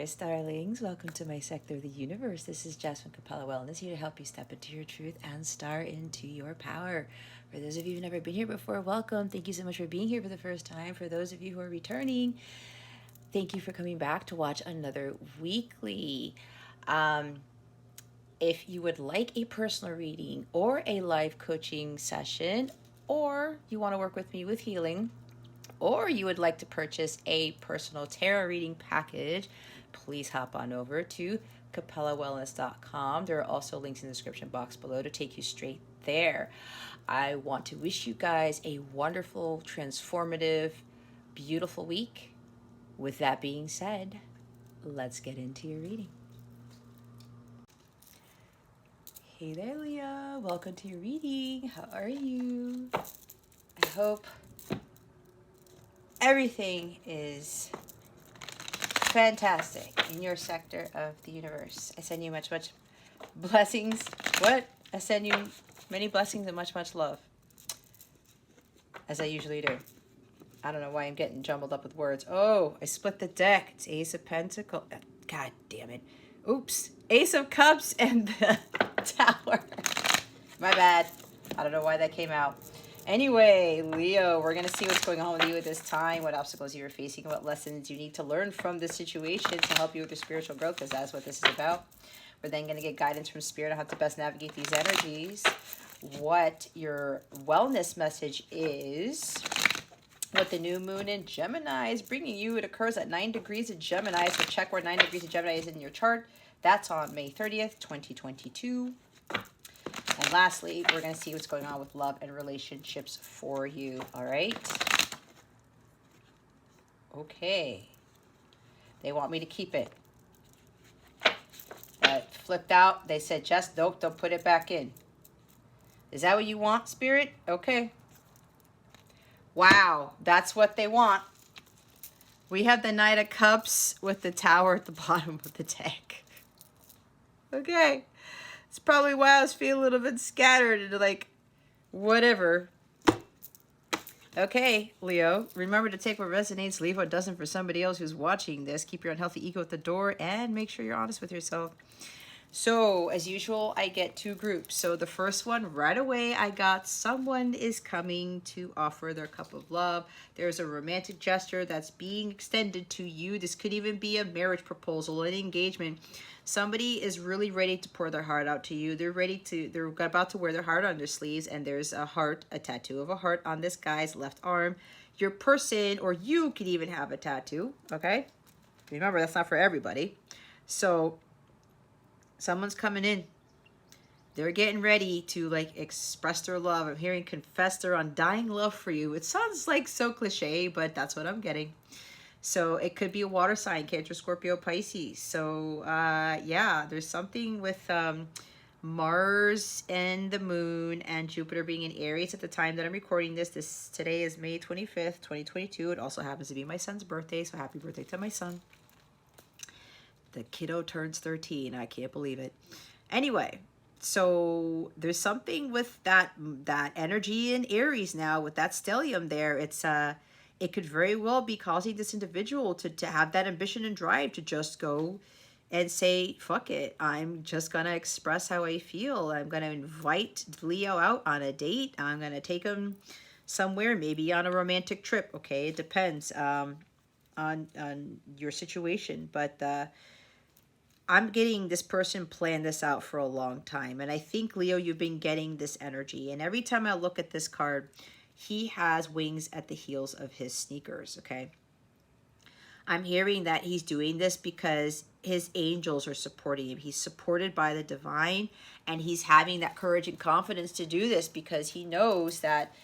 starlings. Welcome to my sector of the universe. This is Jasmine Capella Wellness, here to help you step into your truth and star into your power. For those of you who've never been here before, welcome. Thank you so much for being here for the first time. For those of you who are returning, thank you for coming back to watch another weekly. If you would like a personal reading or a live coaching session, or you want to work with me with healing, or you would like to purchase a personal tarot reading package, please hop on over to capellawellness.com. There are also links in the description box below to take you straight there. I want to wish you guys a wonderful, transformative, beautiful week. With that being said, let's get into your reading. Hey there, Leah. Welcome to your reading. How are you? I hope everything is fantastic in your sector of the universe. I send you much blessings. I send you many blessings and much love, as I usually do. I don't know why I'm getting jumbled up with words. Oh, I split the deck. It's Ace of Pentacles. God damn it. Oops. Ace of Cups and the Tower. My bad. I don't know why that came out. Anyway, Leo, we're going to see what's going on with you at this time, what obstacles you're facing, what lessons you need to learn from this situation to help you with your spiritual growth, because that's what this is about. We're then going to get guidance from Spirit on how to best navigate these energies, what your wellness message is, what the new moon in Gemini is bringing you. It occurs at 9 degrees of Gemini, so check where 9 degrees of Gemini is in your chart. That's on May 30th, 2022. And lastly, we're going to see what's going on with love and relationships for you, all right? Okay. They want me to keep it. That flipped out. They said, just nope, don't put it back in. Is that what you want, Spirit? Okay. Wow, that's what they want. We have the Knight of Cups with the Tower at the bottom of the deck. Okay. It's probably why I was feeling a little bit scattered and like, whatever. Okay, Leo, remember to take what resonates, leave what doesn't for somebody else who's watching this. Keep your unhealthy ego at the door and make sure you're honest with yourself. So, as usual, I get two groups. So the first one, right away, I got someone is coming to offer their cup of love. There's a romantic gesture that's being extended to you. This could even be a marriage proposal, an engagement. Somebody is really ready to pour their heart out to you. They're about to wear their heart on their sleeves, and there's a heart, a tattoo of a heart on this guy's left arm. Your person, or you could even have a tattoo, okay? Remember, that's not for everybody. So someone's coming in. They're getting ready to like express their love. I'm hearing confess their undying love for you. It sounds like so cliche, but that's what I'm getting. So it could be a water sign, Cancer, Scorpio, Pisces. So yeah, there's something with Mars and the moon and Jupiter being in Aries at the time that I'm recording this. Today is May 25th, 2022. It also happens to be my son's birthday, so happy birthday to my son. The kiddo turns 13. I can't believe it. Anyway, so there's something with that energy in Aries now with that stellium there. It could very well be causing this individual to have that ambition and drive to just go and say, fuck it. I'm just going to express how I feel. I'm going to invite Leo out on a date. I'm going to take him somewhere, maybe on a romantic trip. Okay, it depends on your situation. But I'm getting this person plan this out for a long time. And I think, Leo, you've been getting this energy. And every time I look at this card, he has wings at the heels of his sneakers, okay? I'm hearing that he's doing this because his angels are supporting him. He's supported by the divine, and he's having that courage and confidence to do this because he knows that,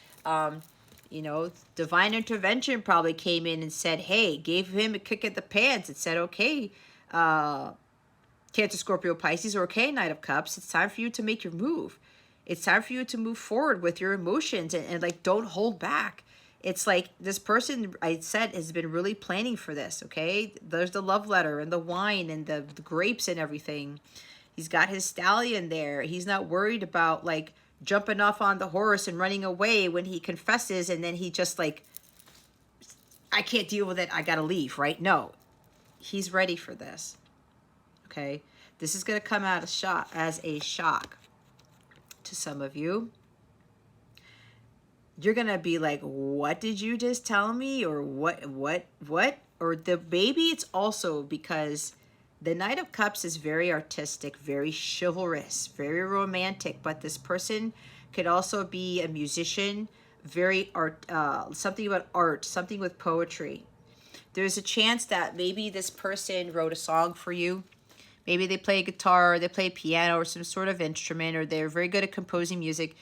you know, divine intervention probably came in and said, hey, gave him a kick at the pants and said, okay, Cancer, Scorpio, Pisces, or okay, Knight of Cups, it's time for you to make your move. It's time for you to move forward with your emotions and like, don't hold back. It's like this person, I said, has been really planning for this, okay? There's the love letter and the wine and the grapes and everything. He's got his stallion there. He's not worried about like jumping off on the horse and running away when he confesses and then he just like, I can't deal with it. I got to leave, right? No. he's ready for this. Okay, this is going to come out as a shock to some of you. You're going to be like, what did you just tell me? Or what? Or the baby, it's also because the Knight of Cups is very artistic, very chivalrous, very romantic, but this person could also be a musician, very art, something about art, something with poetry. There's a chance that maybe this person wrote a song for you. Maybe they play guitar, or they play piano, or some sort of instrument, or they're very good at composing music.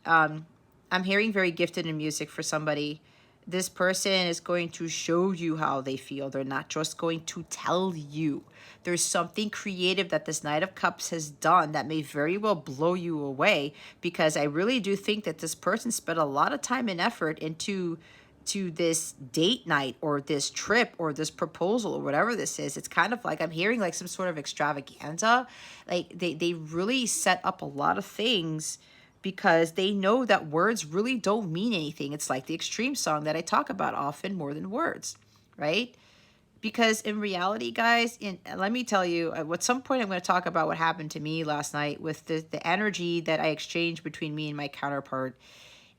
I'm hearing very gifted in music for somebody. This person is going to show you how they feel. They're not just going to tell you. There's something creative that this Knight of Cups has done that may very well blow you away, because I really do think that this person spent a lot of time and effort into this date night, or this trip, or this proposal, or whatever this is. It's kind of like I'm hearing like some sort of extravaganza. Like they really set up a lot of things, because they know that words really don't mean anything. It's like the extreme song that I talk about often, more than words, right? Because in reality, guys, let me tell you, at some point I'm going to talk about what happened to me last night with the energy that I exchanged between me and my counterpart.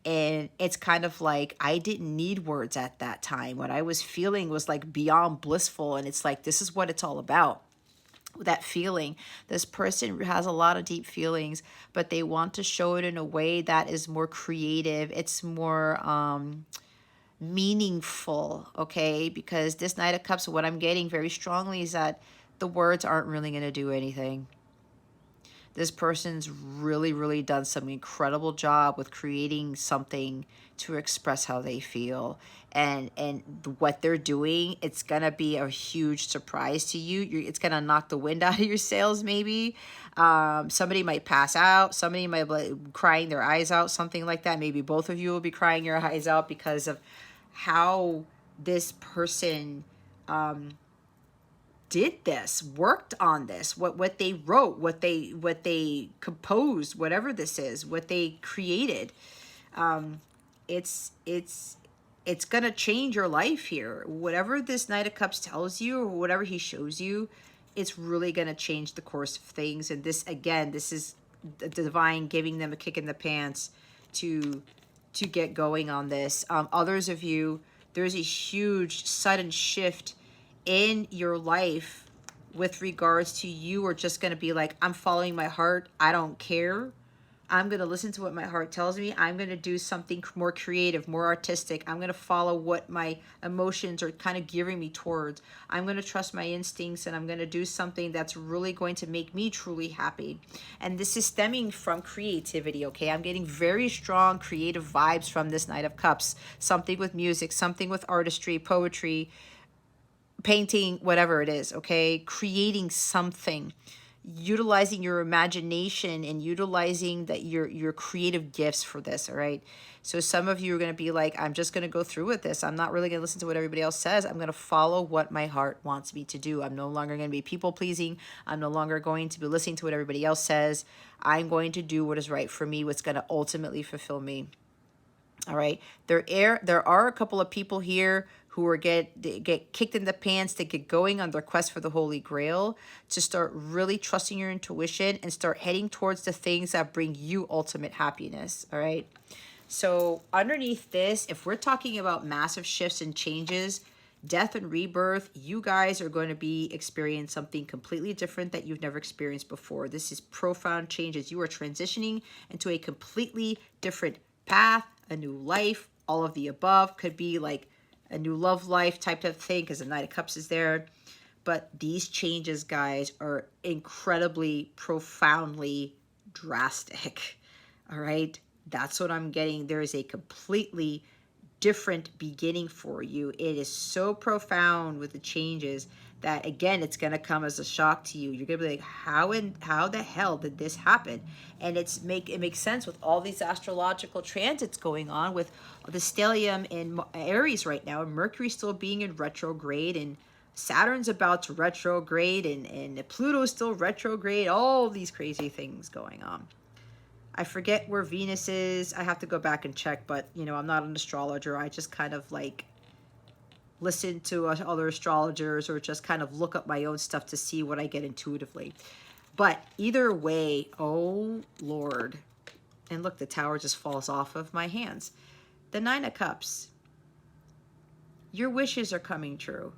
And it's kind of like I didn't need words at that time. What I was feeling was like beyond blissful. And it's like, this is what it's all about. That feeling. This person has a lot of deep feelings, but they want to show it in a way that is more creative. It's more meaningful, okay? Because this Knight of Cups, what I'm getting very strongly is that the words aren't really going to do anything. This person's really done some incredible job with creating something to express how they feel. And what they're doing, it's going to be a huge surprise to you. It's going to knock the wind out of your sails, maybe. Somebody might pass out. Somebody might be crying their eyes out, something like that. Maybe both of you will be crying your eyes out because of how this person did this, worked on this, what they wrote, what they composed, whatever this is, what they created. It's gonna change your life here. Whatever this Knight of Cups tells you, or whatever he shows you, it's really gonna change the course of things. And this, again, this is the divine giving them a kick in the pants to get going on this. Others of you, there's a huge sudden shift in your life with regards to you are just going to be like, I'm following my heart. I don't care. I'm going to listen to what my heart tells me. I'm going to do something more creative, more artistic. I'm going to follow what my emotions are kind of gearing me towards. I'm going to trust my instincts, and I'm going to do something that's really going to make me truly happy. And this is stemming from creativity, okay? I'm getting very strong creative vibes from this Knight of Cups. Something with music, something with artistry, poetry, painting, whatever it is, okay? Creating something, utilizing your imagination and utilizing your creative gifts for this, all right? So some of you are going to be like, I'm just going to go through with this. I'm not really going to listen to what everybody else says. I'm going to follow what my heart wants me to do. I'm no longer going to be people pleasing. I'm no longer going to be listening to what everybody else says. I'm going to do what is right for me, what's going to ultimately fulfill me. All right. There are a couple of people here who are get kicked in the pants to get going on their quest for the Holy Grail, to start really trusting your intuition and start heading towards the things that bring you ultimate happiness. All right. So underneath this, if we're talking about massive shifts and changes, death and rebirth, you guys are going to be experiencing something completely different that you've never experienced before. This is profound changes. You are transitioning into a completely different path, a new life, all of the above. Could be like a new love life type of thing, because the Knight of Cups is there. But these changes, guys, are incredibly, profoundly drastic. All right? That's what I'm getting. There is a completely different beginning for you. It is so profound with the changes that, again, it's going to come as a shock to you. You're going to be like, how the hell did this happen? And it makes sense with all these astrological transits going on, with the stellium in Aries right now, and Mercury still being in retrograde, and Saturn's about to retrograde, and Pluto's still retrograde, all these crazy things going on. I forget where Venus is. I have to go back and check, but, I'm not an astrologer. I just kind of like listen to other astrologers or just kind of look up my own stuff to see what I get intuitively. But either way, oh Lord. And look, the tower just falls off of my hands. The Nine of Cups. Your wishes are coming true.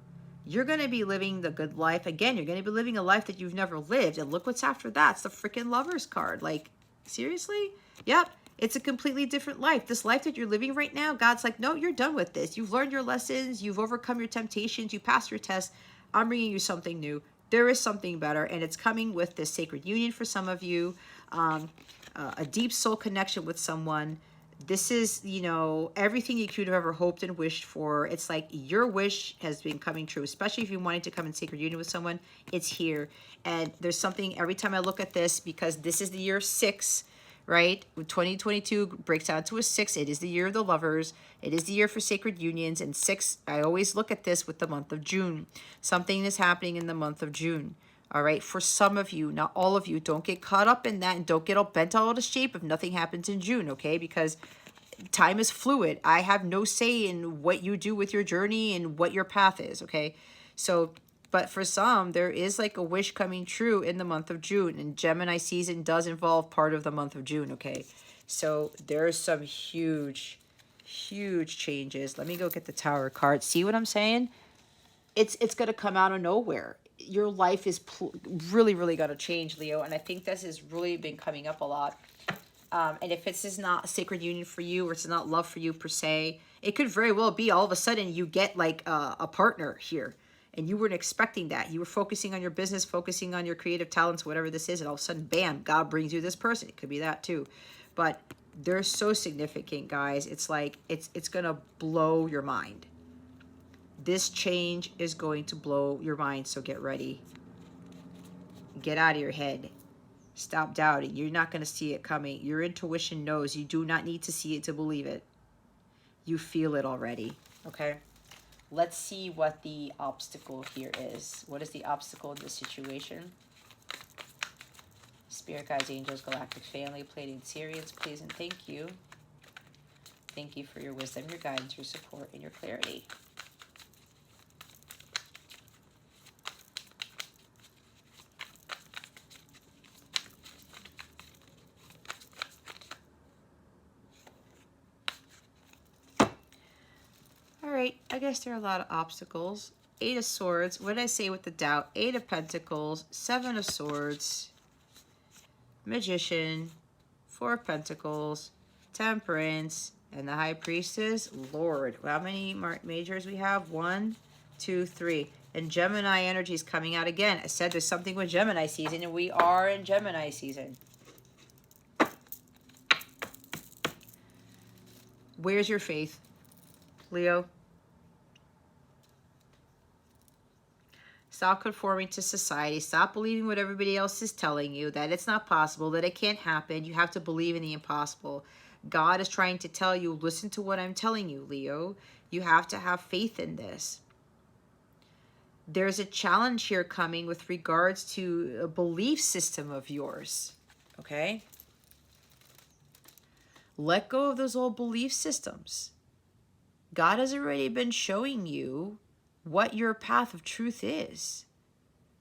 You're going to be living the good life. Again, you're going to be living a life that you've never lived. And look what's after that. It's the freaking Lover's card. Like, seriously? Yep. It's a completely different life. This life that you're living right now, God's like, no, you're done with this. You've learned your lessons. You've overcome your temptations. You passed your test. I'm bringing you something new. There is something better. And it's coming with this sacred union for some of you. A deep soul connection with someone. This is, you know, everything you could have ever hoped and wished for. It's like your wish has been coming true, especially if you wanted to come in sacred union with someone. It's here. And there's something every time I look at this, because this is the year 6, right? 2022 breaks down to a 6. It is the year of the lovers. It is the year for sacred unions. And 6, I always look at this with the month of June. Something is happening in the month of June. All right, for some of you, not all of you, don't get caught up in that and don't get all bent out of shape if nothing happens in June, okay? Because time is fluid. I have no say in what you do with your journey and what your path is, okay? So, but for some, there is like a wish coming true in the month of June, and Gemini season does involve part of the month of June, okay? So there's some huge, huge changes. Let me go get the Tower card. See what I'm saying? It's going to come out of nowhere. Your life is really, really going to change, Leo. And I think this has really been coming up a lot. And if this is not a sacred union for you, or it's not love for you per se, it could very well be all of a sudden you get like a partner here. And you weren't expecting that. You were focusing on your business, focusing on your creative talents, whatever this is. And all of a sudden, bam, God brings you this person. It could be that too. But they're so significant, guys. It's like, it's going to blow your mind. This change is going to blow your mind, so get ready. Get out of your head. Stop doubting. You're not going to see it coming. Your intuition knows. You do not need to see it to believe it. You feel it already, okay? Let's see what the obstacle here is. What is the obstacle in this situation? Spirit guides, angels, galactic family, Pleiadian Sirians, please and thank you. Thank you for your wisdom, your guidance, your support, and your clarity. I guess there are a lot of obstacles. 8 of Swords. What did I say with the doubt? 8 of Pentacles. 7 of Swords. Magician. 4 of Pentacles. Temperance. And the High Priestess. Lord. How many majors we have? 1, 2, 3. And Gemini energy is coming out again. I said there's something with Gemini season, and we are in Gemini season. Where's your faith, Leo? Stop conforming to society. Stop believing what everybody else is telling you, that it's not possible, that it can't happen. You have to believe in the impossible. God is trying to tell you, listen to what I'm telling you, Leo. You have to have faith in this. There's a challenge here coming with regards to a belief system of yours, okay? Let go of those old belief systems. God has already been showing you what your path of truth is.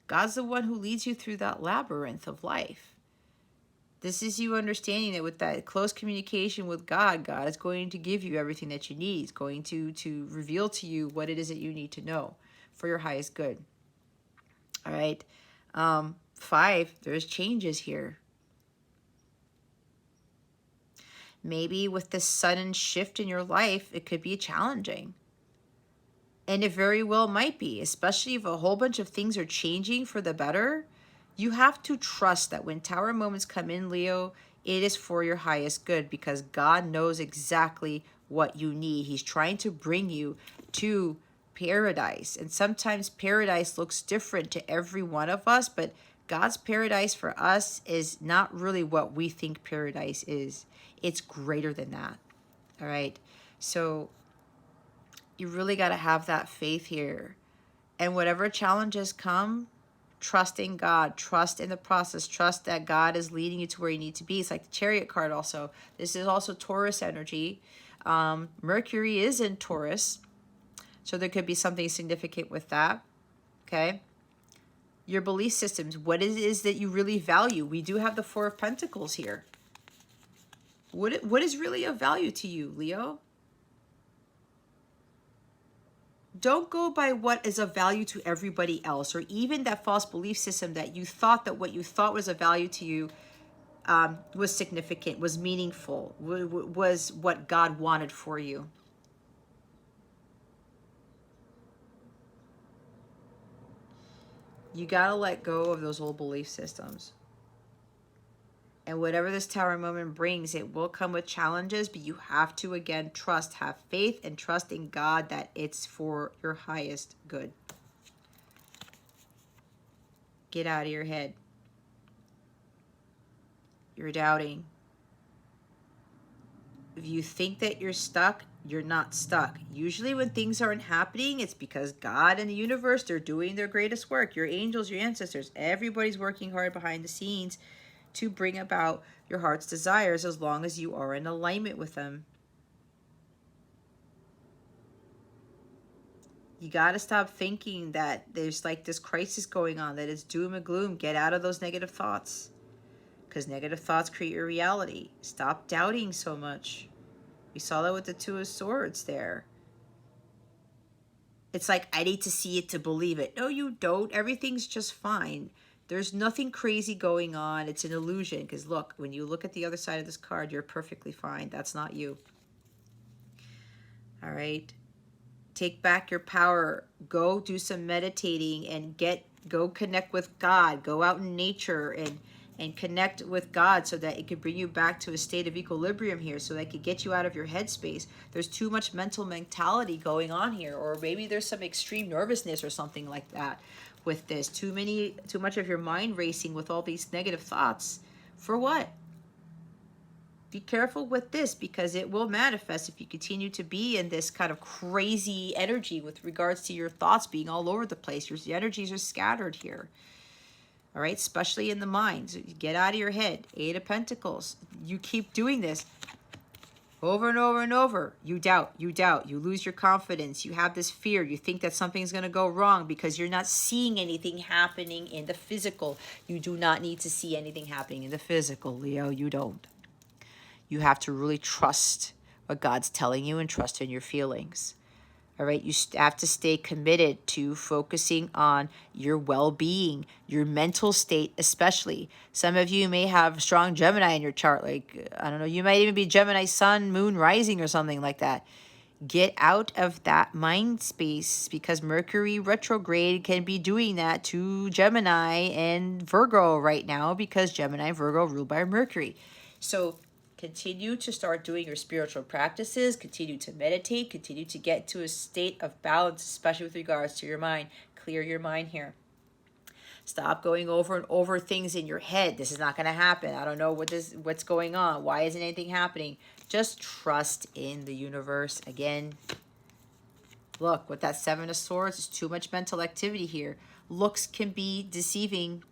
God's the one who leads you through that labyrinth of life. This is you understanding that with that close communication with God, God is going to give you everything that you need. He's going to reveal to you what it is that you need to know for your highest good. All right. 5, there's changes here. Maybe with this sudden shift in your life, it could be challenging. And it very well might be, especially if a whole bunch of things are changing for the better. You have to trust that when Tower moments come in, Leo, it is for your highest good, because God knows exactly what you need. He's trying to bring you to paradise. And sometimes paradise looks different to every one of us, but God's paradise for us is not really what we think paradise is. It's greater than that. All right. So you really got to have that faith here. And whatever challenges come, trust in God. Trust in the process. Trust that God is leading you to where you need to be. It's like the Chariot card also. This is also Taurus energy. Mercury is in Taurus. So there could be something significant with that. Okay. Your belief systems, what it is that you really value. We do have the Four of Pentacles here. What is really of value to you, Leo? Don't go by what is of value to everybody else, or even that false belief system that you thought that what you thought was of value to you was significant, was meaningful, was what God wanted for you. You got to let go of those old belief systems. And whatever this Tower moment brings, it will come with challenges, but you have to, again, trust, have faith, and trust in God that it's for your highest good. Get out of your head. You're doubting. If you think that you're stuck, you're not stuck. Usually when things aren't happening, it's because God and the universe, they're doing their greatest work. Your angels, your ancestors, everybody's working hard behind the scenes to bring about your heart's desires as long as you are in alignment with them. You got to stop thinking that there's like this crisis going on, that it's doom and gloom. Get out of those negative thoughts, because negative thoughts create your reality. Stop doubting so much. We saw that with the Two of Swords there. It's like, I need to see it to believe it. No, you don't. Everything's just fine. There's nothing crazy going on. It's an illusion. Because look, when you look at the other side of this card, you're perfectly fine. That's not you. All right. Take back your power. Go do some meditating and go connect with God. Go out in nature and connect with God so that it could bring you back to a state of equilibrium here, so that it could get you out of your headspace. There's too much mental mentality going on here, or maybe there's some extreme nervousness or something like that with this. Too much of your mind racing with all these negative thoughts. For what? Be careful with this, because it will manifest if you continue to be in this kind of crazy energy with regards to your thoughts being all over the place. Your energies are scattered here. All right, especially in the mind. So get out of your head. Eight of Pentacles. You keep doing this over and over and over. You doubt, you lose your confidence. You have this fear. You think that something's going to go wrong because you're not seeing anything happening in the physical. You do not need to see anything happening in the physical, Leo. You don't. You have to really trust what God's telling you and trust in your feelings. All right, you have to stay committed to focusing on your well-being, your mental state especially. Some of you may have strong Gemini in your chart. Like, I don't know, you might even be Gemini sun, moon, rising or something like that. Get out of that mind space, because Mercury retrograde can be doing that to Gemini and Virgo right now, because Gemini and Virgo are ruled by Mercury. So continue to start doing your spiritual practices, continue to meditate, continue to get to a state of balance, especially with regards to your mind. Clear your mind here. Stop going over and over things in your head. This is not going to happen. I don't know what's going on. Why isn't anything happening? Just trust in the universe. Again, look, with that Seven of Swords, there's too much mental activity here. Looks can be deceiving,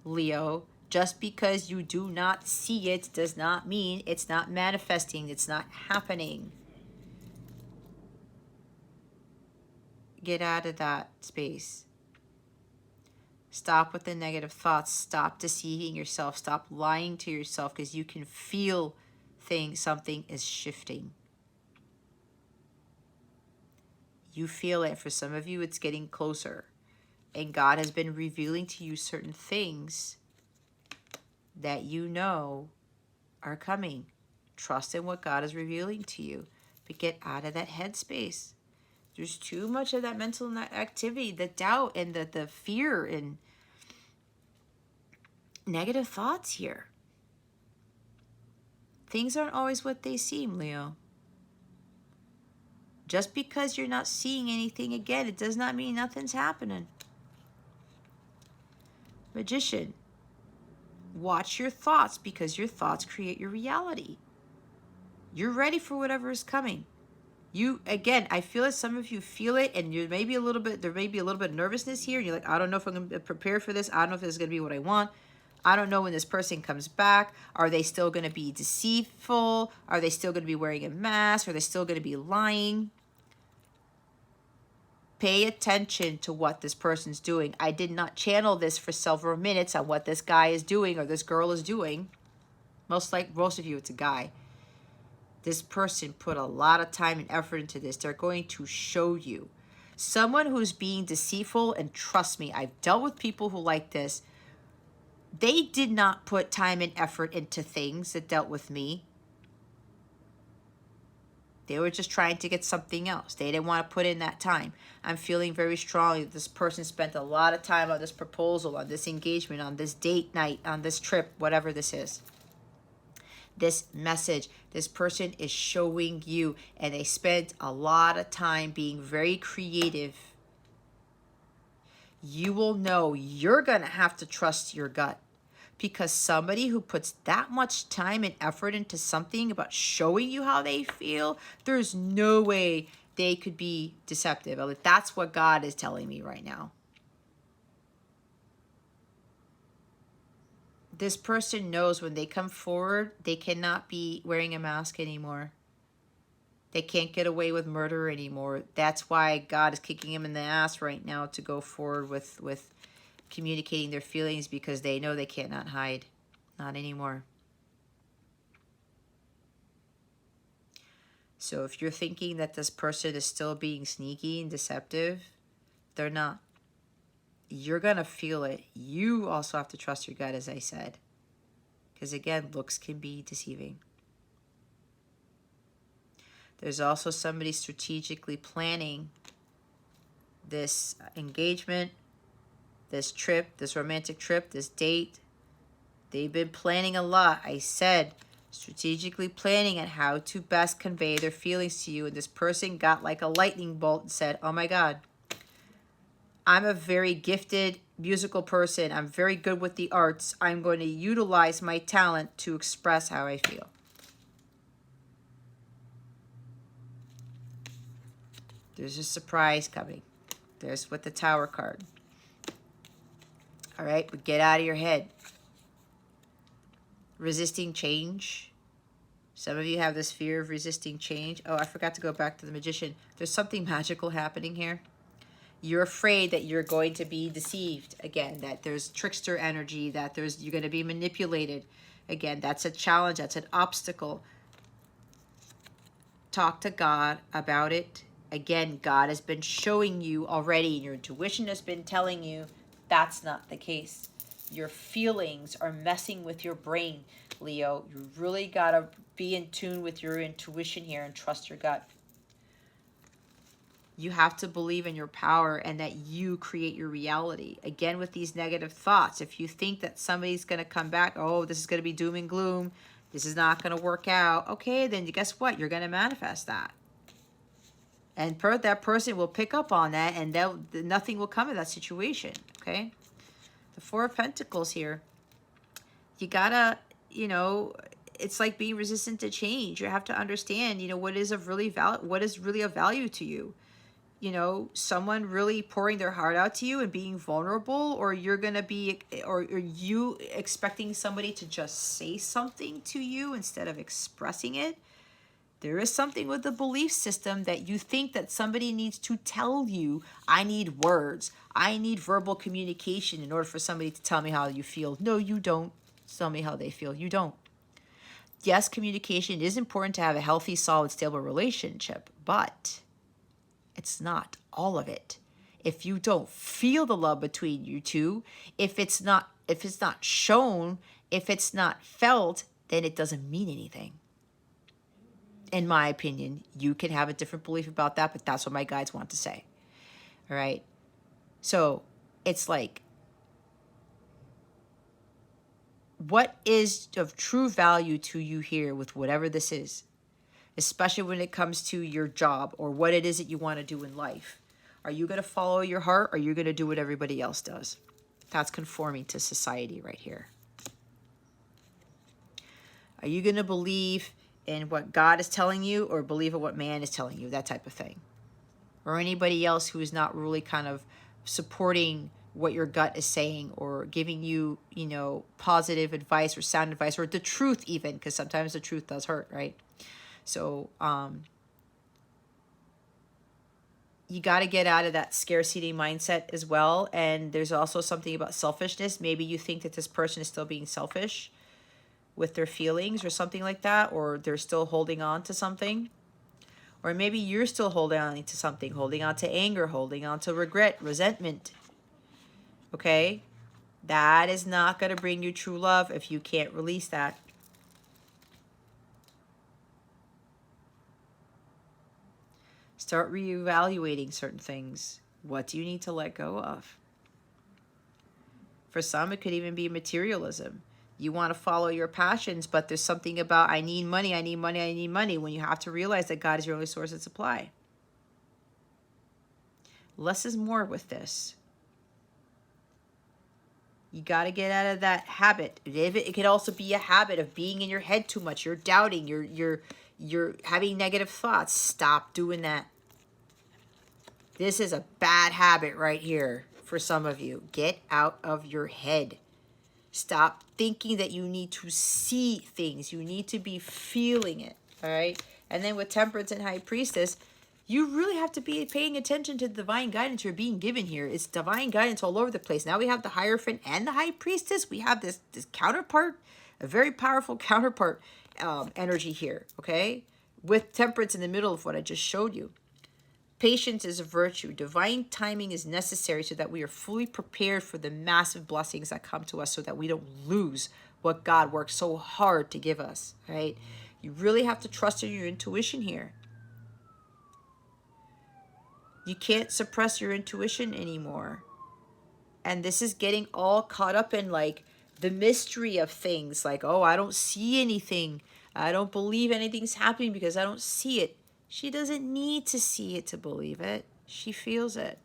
Leo. Just because you do not see it does not mean it's not manifesting. It's not happening. Get out of that space. Stop with the negative thoughts. Stop deceiving yourself. Stop lying to yourself, because you can feel something is shifting. You feel it. For some of you, it's getting closer. And God has been revealing to you certain things that you know are coming. Trust in what God is revealing to you, but get out of that headspace. There's too much of that mental activity, the doubt and the fear and negative thoughts here. Things aren't always what they seem, Leo. Just because you're not seeing anything, again, it does not mean nothing's happening. Magician. Watch your thoughts, because your thoughts create your reality. You're ready for whatever is coming. Again, I feel it. Some of you feel it, and there may be a little bit of nervousness here. You're like, I don't know if I'm going to prepare for this. I don't know if this is going to be what I want. I don't know when this person comes back. Are they still going to be deceitful? Are they still going to be wearing a mask? Are they still going to be lying? pay attention to what this person's doing. I did not channel this for several minutes on what this guy is doing or this girl is doing. Most of you, it's a guy. This person put a lot of time and effort into this. They're going to show you. Someone who's being deceitful, and trust me, I've dealt with people who like this. They did not put time and effort into things that dealt with me. They were just trying to get something else. They didn't want to put in that time. I'm feeling very strongly that this person spent a lot of time on this proposal, on this engagement, on this date night, on this trip, whatever this is. This message, this person is showing you, and they spent a lot of time being very creative. You will know you're going to have to trust your gut, because somebody who puts that much time and effort into something about showing you how they feel, there's no way they could be deceptive. That's what God is telling me right now. This person knows when they come forward, they cannot be wearing a mask anymore. They can't get away with murder anymore. That's why God is kicking them in the ass right now to go forward with communicating their feelings, because they know they cannot hide. Not anymore. So if you're thinking that this person is still being sneaky and deceptive, they're not. You're going to feel it. You also have to trust your gut, as I said. Because again, looks can be deceiving. There's also somebody strategically planning this engagement, this trip, this romantic trip, this date. They've been planning a lot. I said, strategically planning at how to best convey their feelings to you. And this person got like a lightning bolt and said, oh my God, I'm a very gifted musical person. I'm very good with the arts. I'm going to utilize my talent to express how I feel. There's a surprise coming. There's with the Tower card. All right, but get out of your head. Resisting change. Some of you have this fear of resisting change. Oh, I forgot to go back to the Magician. There's something magical happening here. You're afraid that you're going to be deceived. Again, that there's trickster energy, that you're going to be manipulated. Again, that's a challenge. That's an obstacle. Talk to God about it. Again, God has been showing you already, and your intuition has been telling you that's not the case. Your feelings are messing with your brain, Leo. You really got to be in tune with your intuition here and trust your gut. You have to believe in your power and that you create your reality. Again, with these negative thoughts, if you think that somebody's going to come back, oh, this is going to be doom and gloom, this is not going to work out, okay, then guess what? You're going to manifest that. And that person will pick up on that, and nothing will come of that situation, okay? The Four of Pentacles here. You got to, it's like being resistant to change. You have to understand, what is really of value to you. Someone really pouring their heart out to you and being vulnerable, or you're going to be, or you expecting somebody to just say something to you instead of expressing it. There is something with the belief system that you think that somebody needs to tell you, I need words. I need verbal communication in order for somebody to tell me how you feel. No, you don't. Tell me how they feel. You don't. Yes, communication is important to have a healthy, solid, stable relationship, but it's not all of it. If you don't feel the love between you two, if it's not shown, if it's not felt, then it doesn't mean anything. In my opinion, you can have a different belief about that, but that's what my guides want to say. All right. So it's like, what is of true value to you here with whatever this is, especially when it comes to your job or what it is that you want to do in life? Are you going to follow your heart, or are you going to do what everybody else does? That's conforming to society right here. Are you going to believe in what God is telling you, or believe in what man is telling you? That type of thing. Or anybody else who is not really kind of supporting what your gut is saying, or giving you, positive advice or sound advice, or the truth even, because sometimes the truth does hurt, right? So, you got to get out of that scarcity mindset as well. And there's also something about selfishness. Maybe you think that this person is still being selfish with their feelings or something like that, or they're still holding on to something. Or maybe you're still holding on to something, holding on to anger, holding on to regret, resentment. Okay? That is not going to bring you true love if you can't release that. Start reevaluating certain things. What do you need to let go of? For some, it could even be materialism. You want to follow your passions, but there's something about, I need money, I need money, I need money, when you have to realize that God is your only source of supply. Less is more with this. You got to get out of that habit. It could also be a habit of being in your head too much. You're doubting. You're having negative thoughts. Stop doing that. This is a bad habit right here for some of you. Get out of your head. Stop thinking that you need to see things. You need to be feeling it. All right. And then with Temperance and High Priestess, you really have to be paying attention to the divine guidance you're being given here. It's divine guidance all over the place. Now we have the Hierophant and the High Priestess. We have this counterpart, a very powerful counterpart energy here, okay? With Temperance in the middle of what I just showed you. Patience is a virtue. Divine timing is necessary so that we are fully prepared for the massive blessings that come to us so that we don't lose what God worked so hard to give us, right? You really have to trust in your intuition here. You can't suppress your intuition anymore. And this is getting all caught up in like the mystery of things. Like, oh, I don't see anything. I don't believe anything's happening because I don't see it. She doesn't need to see it to believe it. She feels it.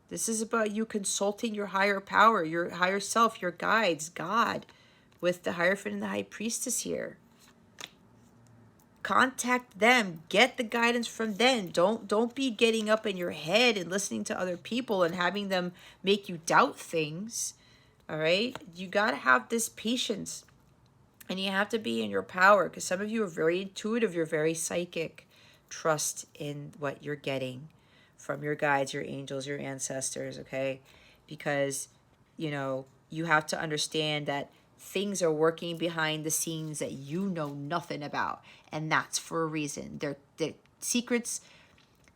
This is about you consulting your higher power, your higher self, your guides, God, with the Hierophant and the High Priestess here. Contact them. Get the guidance from them. Don't be getting up in your head and listening to other people and having them make you doubt things. All right? You got to have this patience. And you have to be in your power, because some of you are very intuitive. You're very psychic. Trust in what you're getting from your guides, your angels, your ancestors, okay? Because, you know, you have to understand that things are working behind the scenes that you know nothing about. And that's for a reason. They're secrets.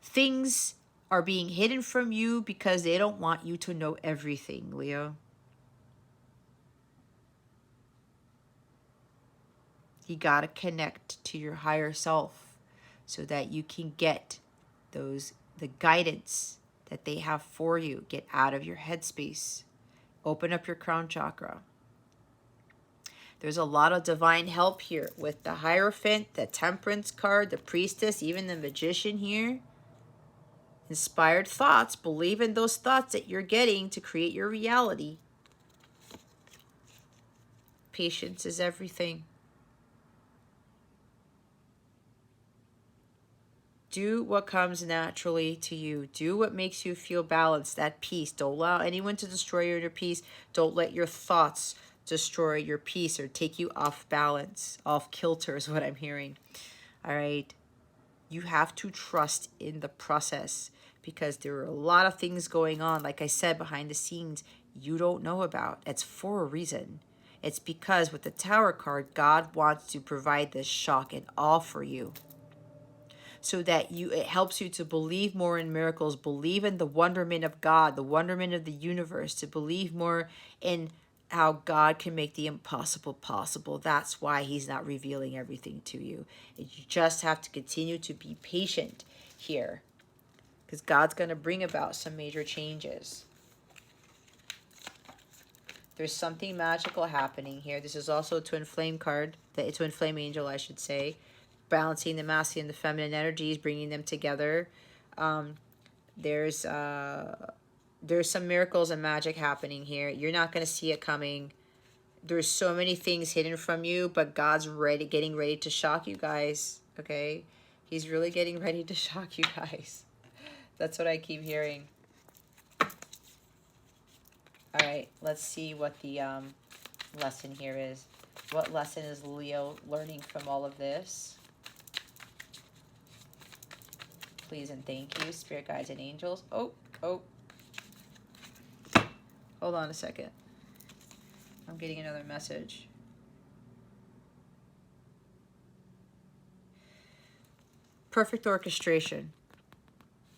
Things are being hidden from you because they don't want you to know everything, Leo. You got to connect to your higher self so that you can get the guidance that they have for you. Get out of your headspace. Open up your crown chakra. There's a lot of divine help here with the Hierophant, the Temperance card, the Priestess, even the Magician here. Inspired thoughts. Believe in those thoughts that you're getting to create your reality. Patience is everything. Do what comes naturally to you. Do what makes you feel balanced, at peace. Don't allow anyone to destroy your inner peace. Don't let your thoughts destroy your peace or take you off balance. Off kilter is what I'm hearing. All right. You have to trust in the process because there are a lot of things going on, like I said, behind the scenes you don't know about. It's for a reason. It's because with the Tower card, God wants to provide this shock and awe for you, so that it helps you to believe more in miracles, believe in the wonderment of God, the wonderment of the universe, to believe more in how God can make the impossible possible. That's why he's not revealing everything to you. You just have to continue to be patient here, because God's going to bring about some major changes. There's something magical happening here. This is also a twin flame card, the twin flame angel, I should say. Balancing the masculine and the feminine energies, bringing them together. There's some miracles and magic happening here. You're not going to see it coming. There's so many things hidden from you, but God's getting ready to shock you guys, okay? He's really getting ready to shock you guys. That's what I keep hearing. All right, let's see what the lesson here is. What lesson is Leo learning from all of this? please, and thank you, spirit guides and angels. Oh, hold on a second. I'm getting another message. Perfect orchestration.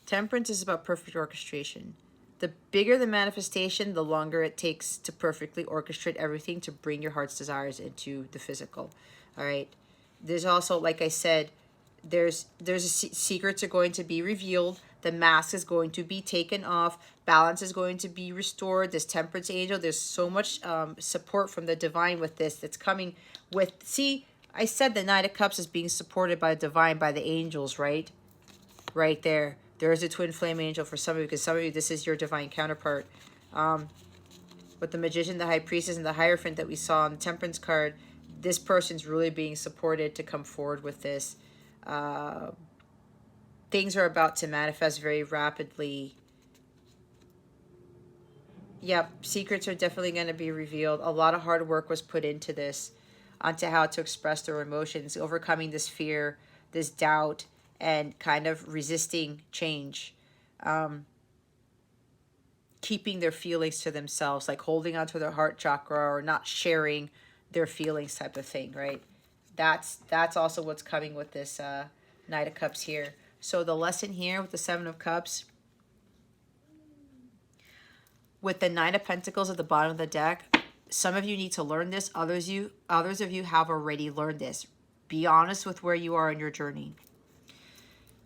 Temperance is about perfect orchestration. The bigger the manifestation, the longer it takes to perfectly orchestrate everything to bring your heart's desires into the physical. All right. There's also, like I said, secrets are going to be revealed. The mask is going to be taken off. Balance is going to be restored. This temperance angel, there's so much support from the divine with this that's coming with. See, I said the Knight of Cups is being supported by the divine, by the angels, right? Right there. There is a twin flame angel for some of you, because some of you, this is your divine counterpart. With the Magician, the High Priestess, and the Hierophant that we saw on the Temperance card, this person's really being supported to come forward with this. Things are about to manifest very rapidly. Yep, secrets are definitely going to be revealed. A lot of hard work was put into this, onto how to express their emotions, overcoming this fear, this doubt, and kind of resisting change. Keeping their feelings to themselves, like holding onto their heart chakra or not sharing their feelings type of thing, right? That's also what's coming with this Knight of Cups here. So the lesson here with the Seven of Cups, with the Nine of Pentacles at the bottom of the deck, some of you need to learn this. Others of you have already learned this. Be honest with where you are in your journey.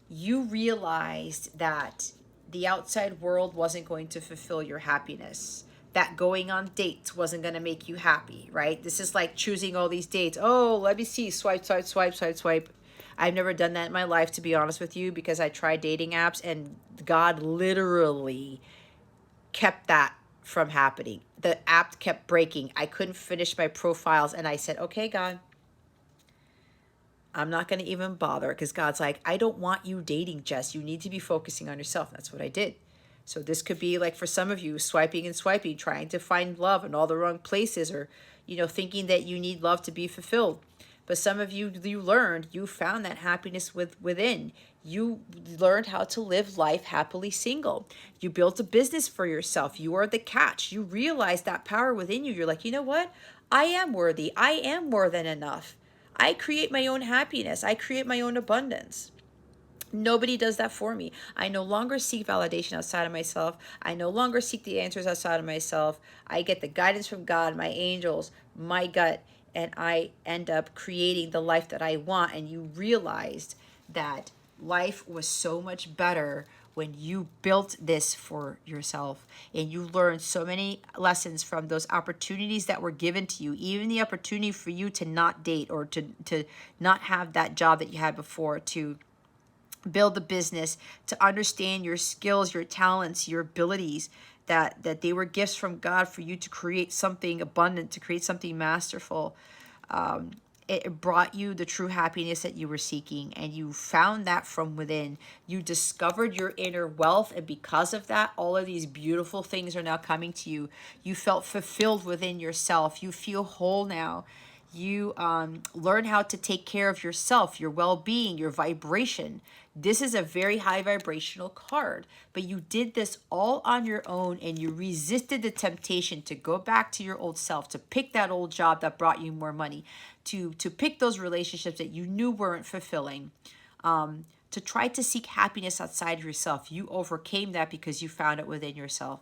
You realized that the outside world wasn't going to fulfill your happiness. That going on dates wasn't going to make you happy, right? This is like choosing all these dates. Oh, let me see. Swipe, swipe, swipe, swipe, swipe. I've never done that in my life, to be honest with you, because I tried dating apps and God literally kept that from happening. The app kept breaking. I couldn't finish my profiles, and I said, okay, God, I'm not going to even bother, because God's like, I don't want you dating, Jess. You need to be focusing on yourself. That's what I did. So this could be like for some of you, swiping and swiping, trying to find love in all the wrong places, or, thinking that you need love to be fulfilled. But some of you, you found that happiness within. You learned how to live life happily single. You built a business for yourself. You are the catch. You realize that power within you. You're like, you know what? I am worthy. I am more than enough. I create my own happiness. I create my own abundance. Nobody does that for me. I no longer seek validation outside of myself. I no longer seek the answers outside of myself. I get the guidance from God, my angels, my gut, and I end up creating the life that I want. And you realized that life was so much better when you built this for yourself, and you learned so many lessons from those opportunities that were given to you, even the opportunity for you to not date, or to not have that job that you had before, to build the business, to understand your skills, your talents, your abilities, that they were gifts from God for you to create something abundant, to create something masterful. It brought you the true happiness that you were seeking, and you found that from within. You discovered your inner wealth, and because of that, all of these beautiful things are now coming to you. You felt fulfilled within yourself. You feel whole now. You learn how to take care of yourself, your well-being, your vibration. This is a very high vibrational card, but you did this all on your own, and you resisted the temptation to go back to your old self, to pick that old job that brought you more money, to pick those relationships that you knew weren't fulfilling, to try to seek happiness outside of yourself. You overcame that because you found it within yourself.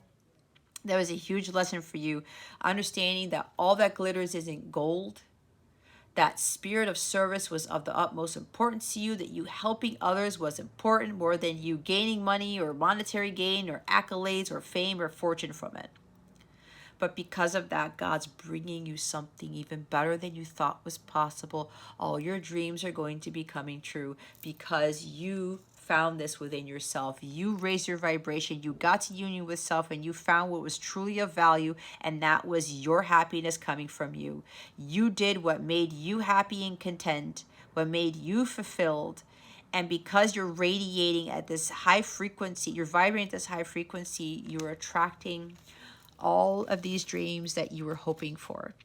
That was a huge lesson for you, understanding that all that glitters isn't gold. That spirit of service was of the utmost importance to you, that you helping others was important more than you gaining money or monetary gain or accolades or fame or fortune from it. But because of that, God's bringing you something even better than you thought was possible. All your dreams are going to be coming true because you found this within yourself. You raised your vibration, you got to union with self, and you found what was truly of value, and that was your happiness coming from you. You did what made you happy and content, what made you fulfilled. And because you're radiating at this high frequency, you're vibrating at this high frequency, you're attracting all of these dreams that you were hoping for.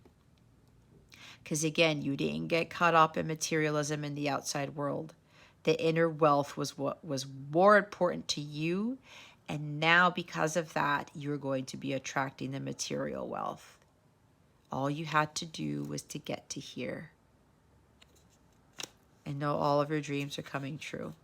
Because again, you didn't get caught up in materialism in the outside world. The inner wealth was what was more important to you. And now, because of that, you're going to be attracting the material wealth. All you had to do was to get to here and know all of your dreams are coming true.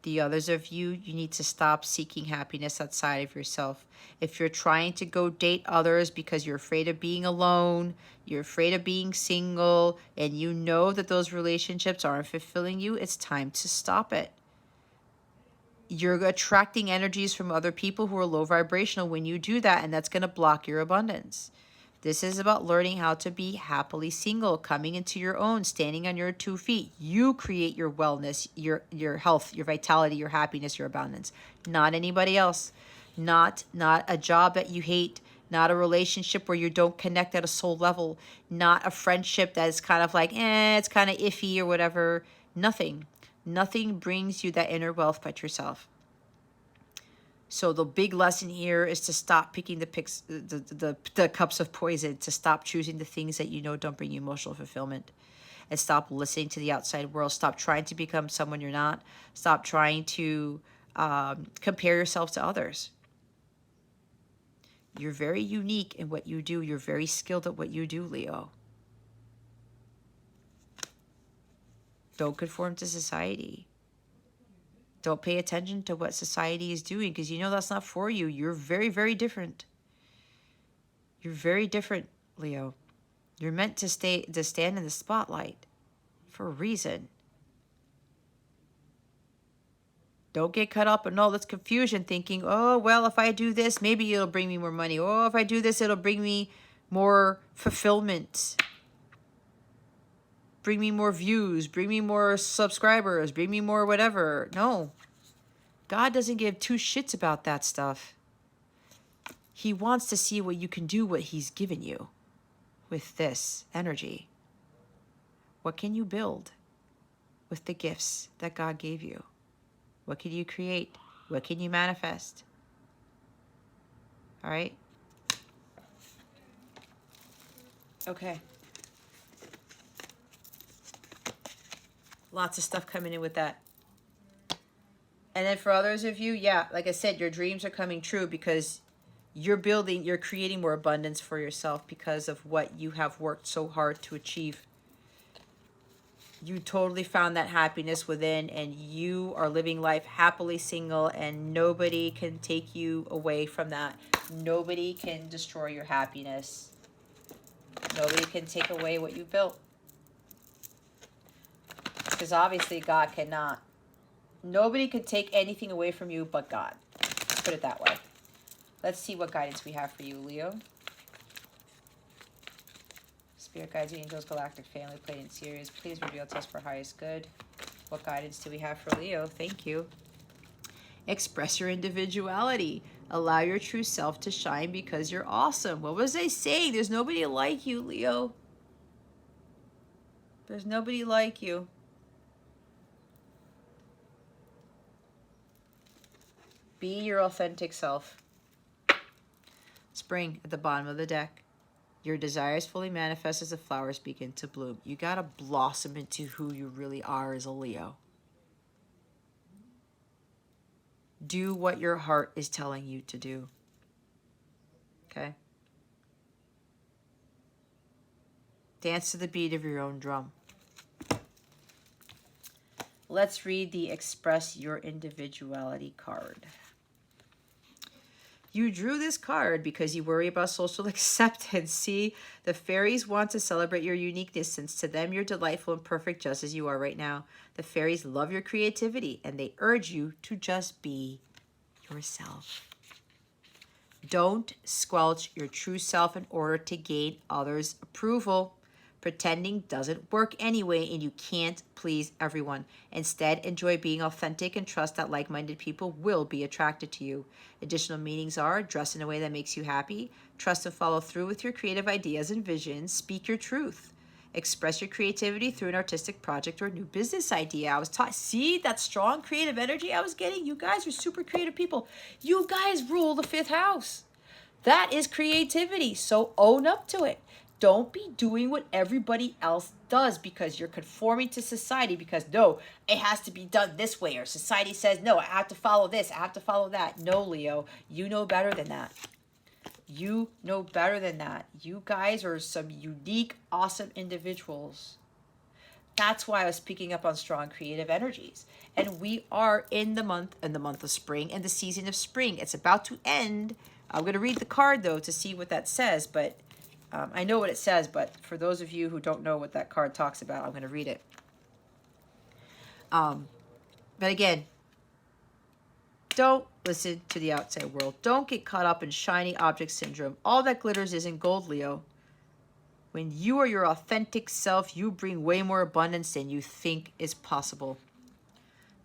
The others of you, you need to stop seeking happiness outside of yourself. If you're trying to go date others because you're afraid of being alone, you're afraid of being single, and you know that those relationships aren't fulfilling you, it's time to stop it. You're attracting energies from other people who are low vibrational when you do that, and that's going to block your abundance. This is about learning how to be happily single, coming into your own, standing on your 2 feet. You create your wellness, your health, your vitality, your happiness, your abundance. Not anybody else. Not a job that you hate. Not a relationship where you don't connect at a soul level. Not a friendship that is kind of like, it's kind of iffy or whatever. Nothing. Nothing brings you that inner wealth but yourself. So the big lesson here is to stop picking the cups of poison, to stop choosing the things that you know don't bring you emotional fulfillment, and stop listening to the outside world. Stop trying to become someone you're not. Stop trying to compare yourself to others. You're very unique in what you do. You're very skilled at what you do, Leo. Don't conform to society. Don't pay attention to what society is doing because you know that's not for you. You're very, very different. You're very different, Leo. You're meant to stand in the spotlight for a reason. Don't get caught up in all this confusion thinking, oh, well, if I do this, maybe it'll bring me more money. Oh, if I do this, it'll bring me more fulfillment. Bring me more views, bring me more subscribers, bring me more whatever. No. God doesn't give two shits about that stuff. He wants to see what you can do, what he's given you with this energy. What can you build with the gifts that God gave you? What can you create? What can you manifest? All right? Okay. Lots of stuff coming in with that. And then for others of you, yeah, like I said, your dreams are coming true because you're creating more abundance for yourself because of what you have worked so hard to achieve. You totally found that happiness within, and you are living life happily single, and nobody can take you away from that. Nobody can destroy your happiness. Nobody can take away what you built. Because obviously God cannot. Nobody could take anything away from you but God. Let's put it that way. Let's see what guidance we have for you, Leo. Spirit guides, angels, galactic family, played in series. Please reveal to us for highest good. What guidance do we have for Leo? Thank you. Express your individuality. Allow your true self to shine because you're awesome. What was I saying? There's nobody like you, Leo. There's nobody like you. Be your authentic self. Spring at the bottom of the deck. Your desires fully manifest as the flowers begin to bloom. You got to blossom into who you really are as a Leo. Do what your heart is telling you to do. Okay? Dance to the beat of your own drum. Let's read the Express Your Individuality card. You drew this card because you worry about social acceptance. See, the fairies want to celebrate your uniqueness since to them you're delightful and perfect just as you are right now. The fairies love your creativity and they urge you to just be yourself. Don't squelch your true self in order to gain others' approval. Pretending doesn't work anyway, and you can't please everyone. Instead, enjoy being authentic and trust that like-minded people will be attracted to you. Additional meanings are dress in a way that makes you happy, trust and follow through with your creative ideas and visions, speak your truth, express your creativity through an artistic project or a new business idea. I was taught, see that strong creative energy I was getting? You guys are super creative people. You guys rule the 5th house. That is creativity, so own up to it. Don't be doing what everybody else does because you're conforming to society because no, it has to be done this way, or society says, no, I have to follow this, I have to follow that. No, Leo, you know better than that. You know better than that. You guys are some unique, awesome individuals. That's why I was picking up on strong creative energies. And we are in the month of spring and the season of spring. It's about to end. I'm going to read the card though to see what that says, but I know what it says, but for those of you who don't know what that card talks about, I'm going to read it. But again, don't listen to the outside world. Don't get caught up in shiny object syndrome. All that glitters isn't gold, Leo. When you are your authentic self, you bring way more abundance than you think is possible.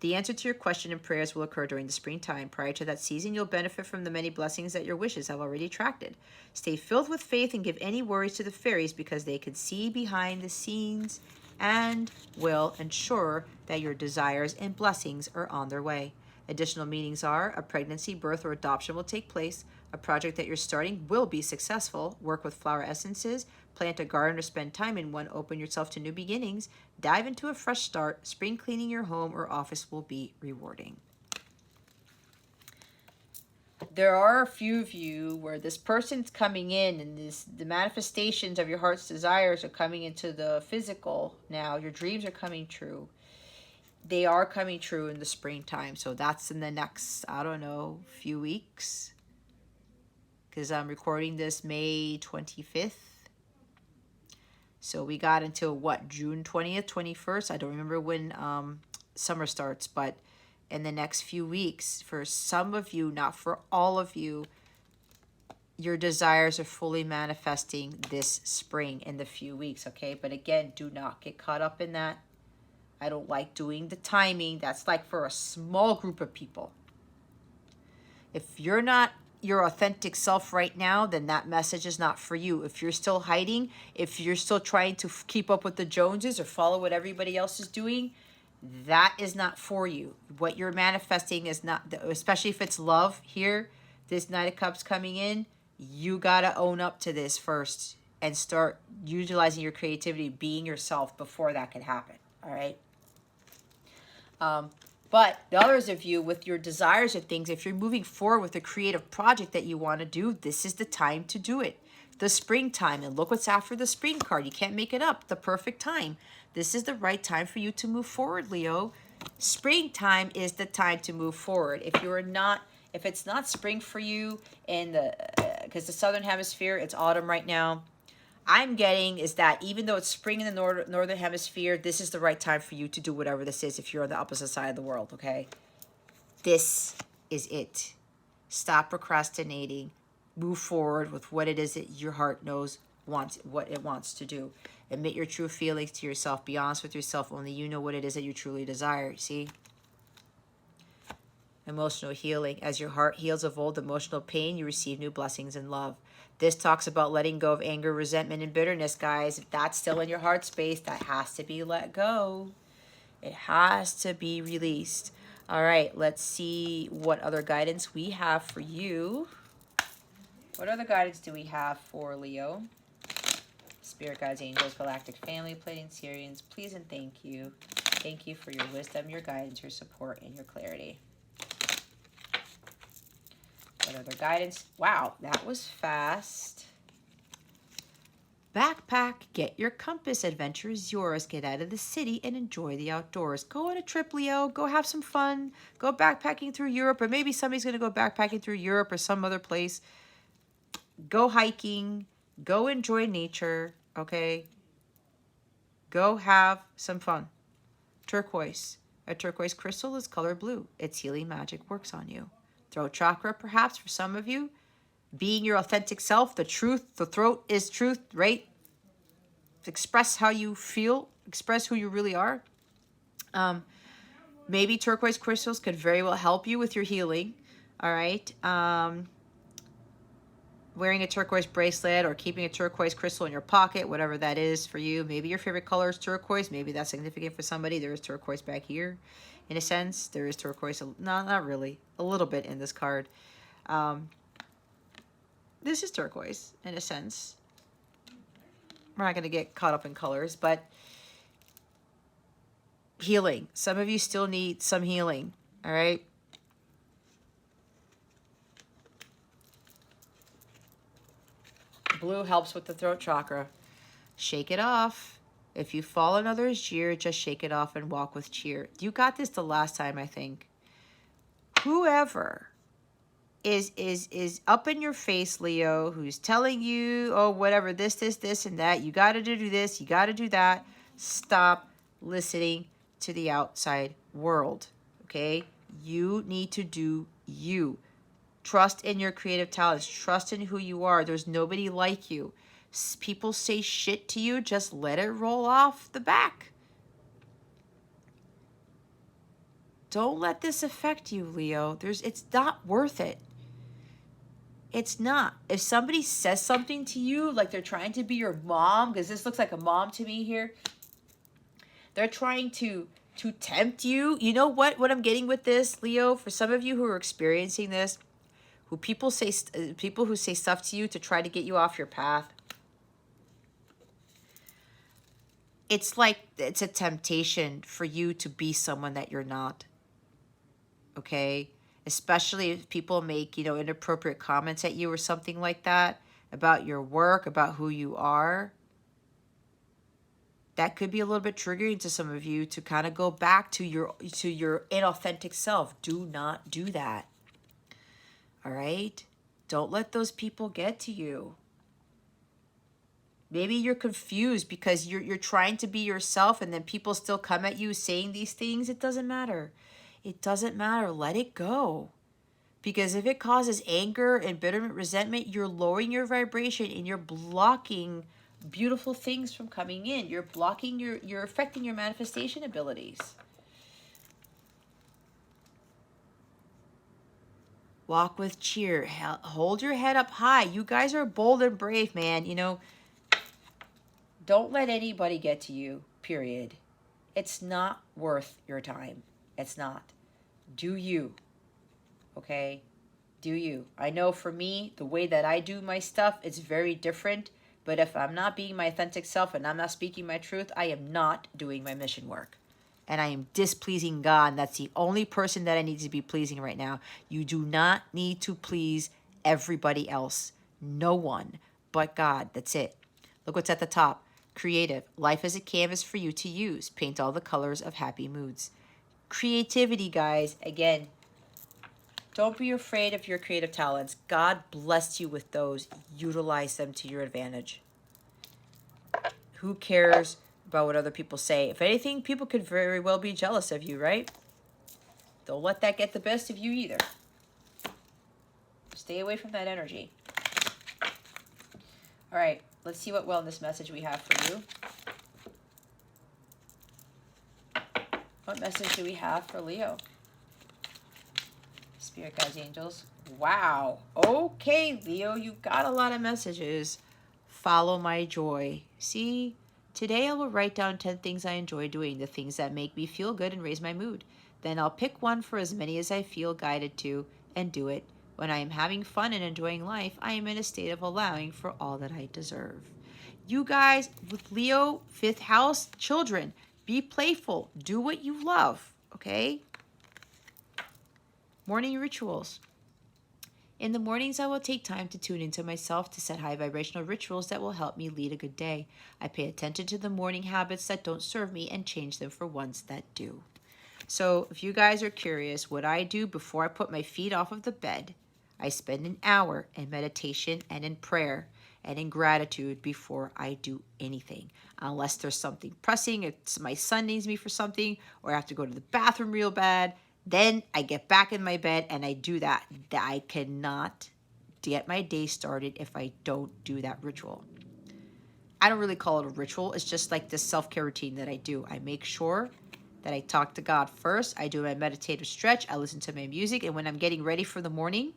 The answer to your question and prayers will occur during the springtime. Prior to that season, you'll benefit from the many blessings that your wishes have already attracted. Stay filled with faith and give any worries to the fairies because they can see behind the scenes and will ensure that your desires and blessings are on their way. Additional meanings are a pregnancy, birth, or adoption will take place. A project that you're starting will be successful. Work with flower essences. Plant a garden or spend time in one. Open yourself to new beginnings. Dive into a fresh start. Spring cleaning your home or office will be rewarding. There are a few of you where this person's coming in and the manifestations of your heart's desires are coming into the physical now. Your dreams are coming true. They are coming true in the springtime. So that's in the next, I don't know, few weeks. Because I'm recording this May 25th. So we got until what, June 20th, 21st? I don't remember when summer starts, but in the next few weeks, for some of you, not for all of you, your desires are fully manifesting this spring in the few weeks, okay? But again, do not get caught up in that. I don't like doing the timing. That's like for a small group of people. If you're not your authentic self right now, then that message is not for you. If you're still hiding, if you're still trying to keep up with the Joneses or follow what everybody else is doing, that is not for you. What you're manifesting is not, especially if it's love here, this Knight of Cups coming in, you got to own up to this first and start utilizing your creativity, being yourself before that can happen. All right. But the others of you with your desires and things, if you're moving forward with a creative project that you want to do, this is the time to do it. The springtime. And look what's after the spring card. You can't make it up. The perfect time. This is the right time for you to move forward, Leo. Springtime is the time to move forward. If it's not spring for you in because the southern hemisphere, it's autumn right now. I'm getting is that even though it's spring in the northern hemisphere, this is the right time for you to do whatever this is if you're on the opposite side of the world, okay? This is it. Stop procrastinating. Move forward with what it is that your heart knows what it wants to do. Admit your true feelings to yourself. Be honest with yourself. Only you know what it is that you truly desire, see? Emotional healing. As your heart heals of old emotional pain, you receive new blessings and love. This talks about letting go of anger, resentment, and bitterness, guys. If that's still in your heart space, that has to be let go. It has to be released. All right, let's see what other guidance we have for you. What other guidance do we have for Leo? Spirit guides, angels, galactic family, Pleiadian, Sirians, please and thank you. Thank you for your wisdom, your guidance, your support, and your clarity. What other guidance? Wow, that was fast. Backpack, get your compass. Adventure is yours. Get out of the city and enjoy the outdoors. Go on a trip, Leo. Go have some fun. Go backpacking through Europe, or maybe somebody's going to go backpacking through Europe or some other place. Go hiking. Go enjoy nature, okay? Go have some fun. Turquoise. A turquoise crystal is color blue. Its healing magic works on you. Throat chakra, perhaps, for some of you. Being your authentic self, the truth, the throat is truth, right? Express how you feel. Express who you really are. Maybe turquoise crystals could very well help you with your healing, all right? Wearing a turquoise bracelet or keeping a turquoise crystal in your pocket, whatever that is for you. Maybe your favorite color is turquoise. Maybe that's significant for somebody. There is turquoise back here. In a sense, there is turquoise. No, not really. A little bit in this card. This is turquoise, in a sense. we're not going to get caught up in colors, but healing. Some of you still need some healing, all right? Blue helps with the throat chakra. Shake it off. If you fall in others' jeer, just shake it off and walk with cheer. You got this the last time, I think. Whoever is up in your face, Leo, who's telling you, oh, whatever, this, and that, you got to do this, you got to do that, stop listening to the outside world, okay? You need to do you. Trust in your creative talents. Trust in who you are. There's nobody like you. People say shit to you, just let it roll off the back. Don't let this affect you, Leo. It's not worth it. It's not. If somebody says something to you, like they're trying to be your mom, because this looks like a mom to me here. They're trying to tempt you. You know what I'm getting with this, Leo? For some of you who are experiencing this, people who say stuff to you to try to get you off your path. It's like it's a temptation for you to be someone that you're not. Okay? Especially if people make, inappropriate comments at you or something like that about your work, about who you are. That could be a little bit triggering to some of you to kind of go back to your inauthentic self. Do not do that. All right? Don't let those people get to you. Maybe you're confused because you're trying to be yourself and then people still come at you saying these things. It doesn't matter. It doesn't matter. Let it go. Because if it causes anger, embitterment, resentment, you're lowering your vibration and you're blocking beautiful things from coming in. You're blocking you're affecting your manifestation abilities. Walk with cheer. Hold your head up high. You guys are bold and brave, man. Don't let anybody get to you, period. It's not worth your time. It's not. Do you. Okay? Do you. I know for me, the way that I do my stuff, it's very different. But if I'm not being my authentic self and I'm not speaking my truth, I am not doing my mission work. And I am displeasing God. And that's the only person that I need to be pleasing right now. You do not need to please everybody else. No one but God. That's it. Look what's at the top. Creative. Life is a canvas for you to use. Paint all the colors of happy moods. Creativity, guys. Again, don't be afraid of your creative talents. God blessed you with those. Utilize them to your advantage. Who cares about what other people say? If anything, people could very well be jealous of you, right? Don't let that get the best of you either. Stay away from that energy. All right, let's see what wellness message we have for you. What message do we have for Leo? Spirit guides, angels. Wow. Okay, Leo, you got a lot of messages. Follow my joy. See, today I will write down 10 things I enjoy doing, the things that make me feel good and raise my mood. Then I'll pick one for as many as I feel guided to and do it. When I am having fun and enjoying life, I am in a state of allowing for all that I deserve. You guys, with Leo, 5th house, children, be playful. Do what you love, okay? Morning rituals. In the mornings, I will take time to tune into myself to set high vibrational rituals that will help me lead a good day. I pay attention to the morning habits that don't serve me and change them for ones that do. So if you guys are curious what I do before I put my feet off of the bed, I spend an hour in meditation and in prayer and in gratitude before I do anything. Unless there's something pressing, it's my son needs me for something, or I have to go to the bathroom real bad, then I get back in my bed and I do that. I cannot get my day started if I don't do that ritual. I don't really call it a ritual. It's just like this self-care routine that I do. I make sure that I talk to God first. I do my meditative stretch. I listen to my music. And when I'm getting ready for the morning,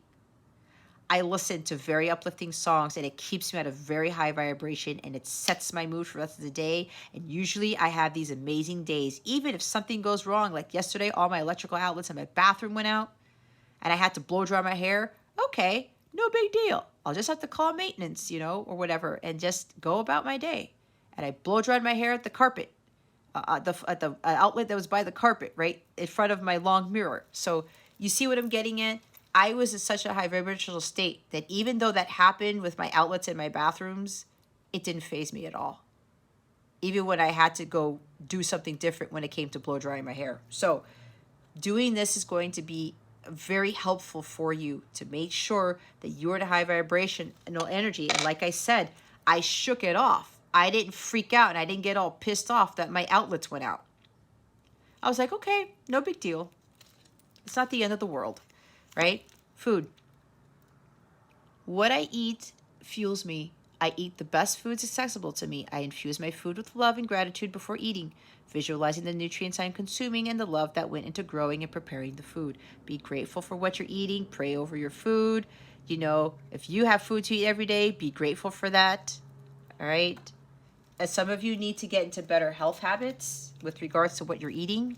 I listen to very uplifting songs and it keeps me at a very high vibration and it sets my mood for the rest of the day. And usually I have these amazing days. Even if something goes wrong, like yesterday, all my electrical outlets in my bathroom went out and I had to blow dry my hair. Okay, no big deal. I'll just have to call maintenance, or whatever, and just go about my day. and I blow dried my hair at the carpet, at the outlet that was by the carpet, right in front of my long mirror. So you see what I'm getting at? I was in such a high vibrational state that even though that happened with my outlets in my bathrooms, it didn't faze me at all. Even when I had to go do something different when it came to blow drying my hair. So doing this is going to be very helpful for you to make sure that you're at a high vibrational energy. And like I said, I shook it off. I didn't freak out and I didn't get all pissed off that my outlets went out. I was like, okay, no big deal. It's not the end of the world, right? Food. What I eat fuels me. I eat the best foods accessible to me. I infuse my food with love and gratitude before eating, visualizing the nutrients I'm consuming and the love that went into growing and preparing the food. Be grateful for what you're eating. Pray over your food. You know, if you have food to eat every day, be grateful for that. All right? As some of you need to get into better health habits with regards to what you're eating.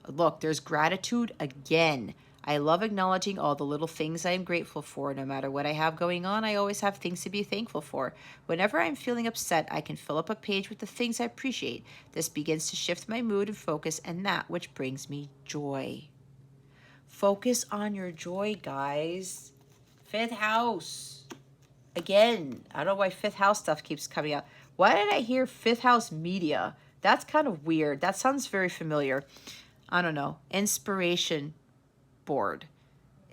Look, there's gratitude again. I love acknowledging all the little things I am grateful for. No matter what I have going on, I always have things to be thankful for. Whenever I'm feeling upset, I can fill up a page with the things I appreciate. This begins to shift my mood and focus and that which brings me joy. Focus on your joy, guys. Fifth house. Again, I don't know why fifth house stuff keeps coming out. Why did I hear fifth house media? That's kind of weird. That sounds very familiar. I don't know. Inspiration board.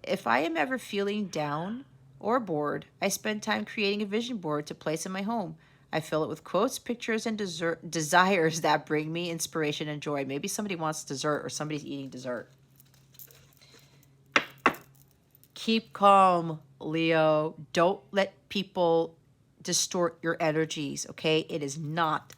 If I am ever feeling down or bored, I spend time creating a vision board to place in my home. I fill it with quotes, pictures, and desires that bring me inspiration and joy. Maybe somebody wants dessert or somebody's eating dessert. Keep calm, Leo. Don't let people distort your energies, okay? It is not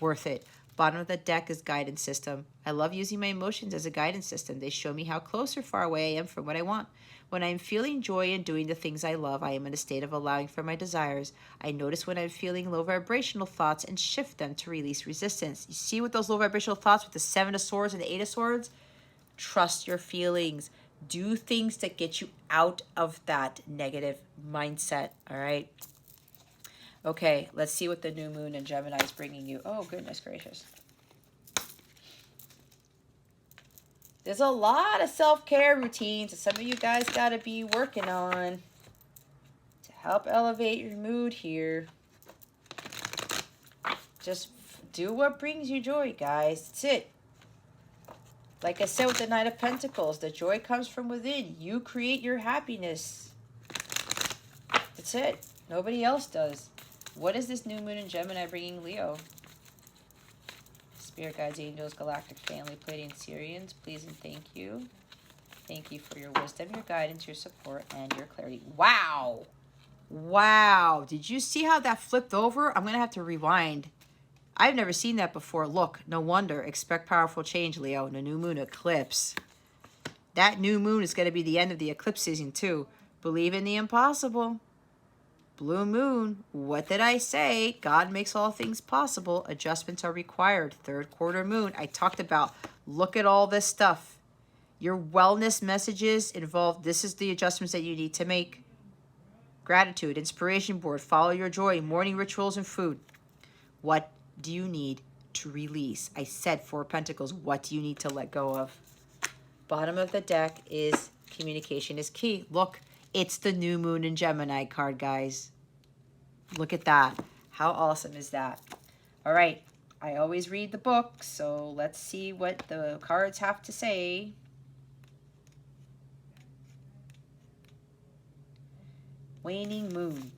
worth it. Bottom of the deck is guidance system. I love using my emotions as a guidance system. They show me how close or far away I am from what I want. When I'm feeling joy and doing the things I love, I am in a state of allowing for my desires. I notice when I'm feeling low vibrational thoughts and shift them to release resistance. You see with those low vibrational thoughts with the 7 of Swords and the 8 of Swords? Trust your feelings. Do things that get you out of that negative mindset, all right? Okay, let's see what the new moon in Gemini is bringing you. Oh, goodness gracious. There's a lot of self-care routines that some of you guys got to be working on to help elevate your mood here. Just do what brings you joy, guys. That's it. Like I said with the Knight of Pentacles, the joy comes from within. You create your happiness. That's it. Nobody else does. What is this new moon in Gemini bringing Leo? Spirit guides, angels, galactic family, Pleiadian Syrians, please and thank you. Thank you for your wisdom, your guidance, your support, and your clarity. Wow. Wow. Did you see how that flipped over? I'm going to have to rewind. I've never seen that before. Look, no wonder. Expect powerful change, Leo. The new moon eclipse. That new moon is going to be the end of the eclipse season, too. Believe in the impossible. Blue moon. What did I say? God makes all things possible. Adjustments are required. Third quarter moon. I talked about, look at all this stuff. Your wellness messages involve, this is the adjustments that you need to make. Gratitude, inspiration board, follow your joy, morning rituals, and food. What do you need to release? I said 4 Pentacles. What do you need to let go of? Bottom of the deck is communication is key. Look, it's the new moon in Gemini card, guys. Look at that. How awesome is that? All right. I always read the book, so let's see what the cards have to say. Waning moon.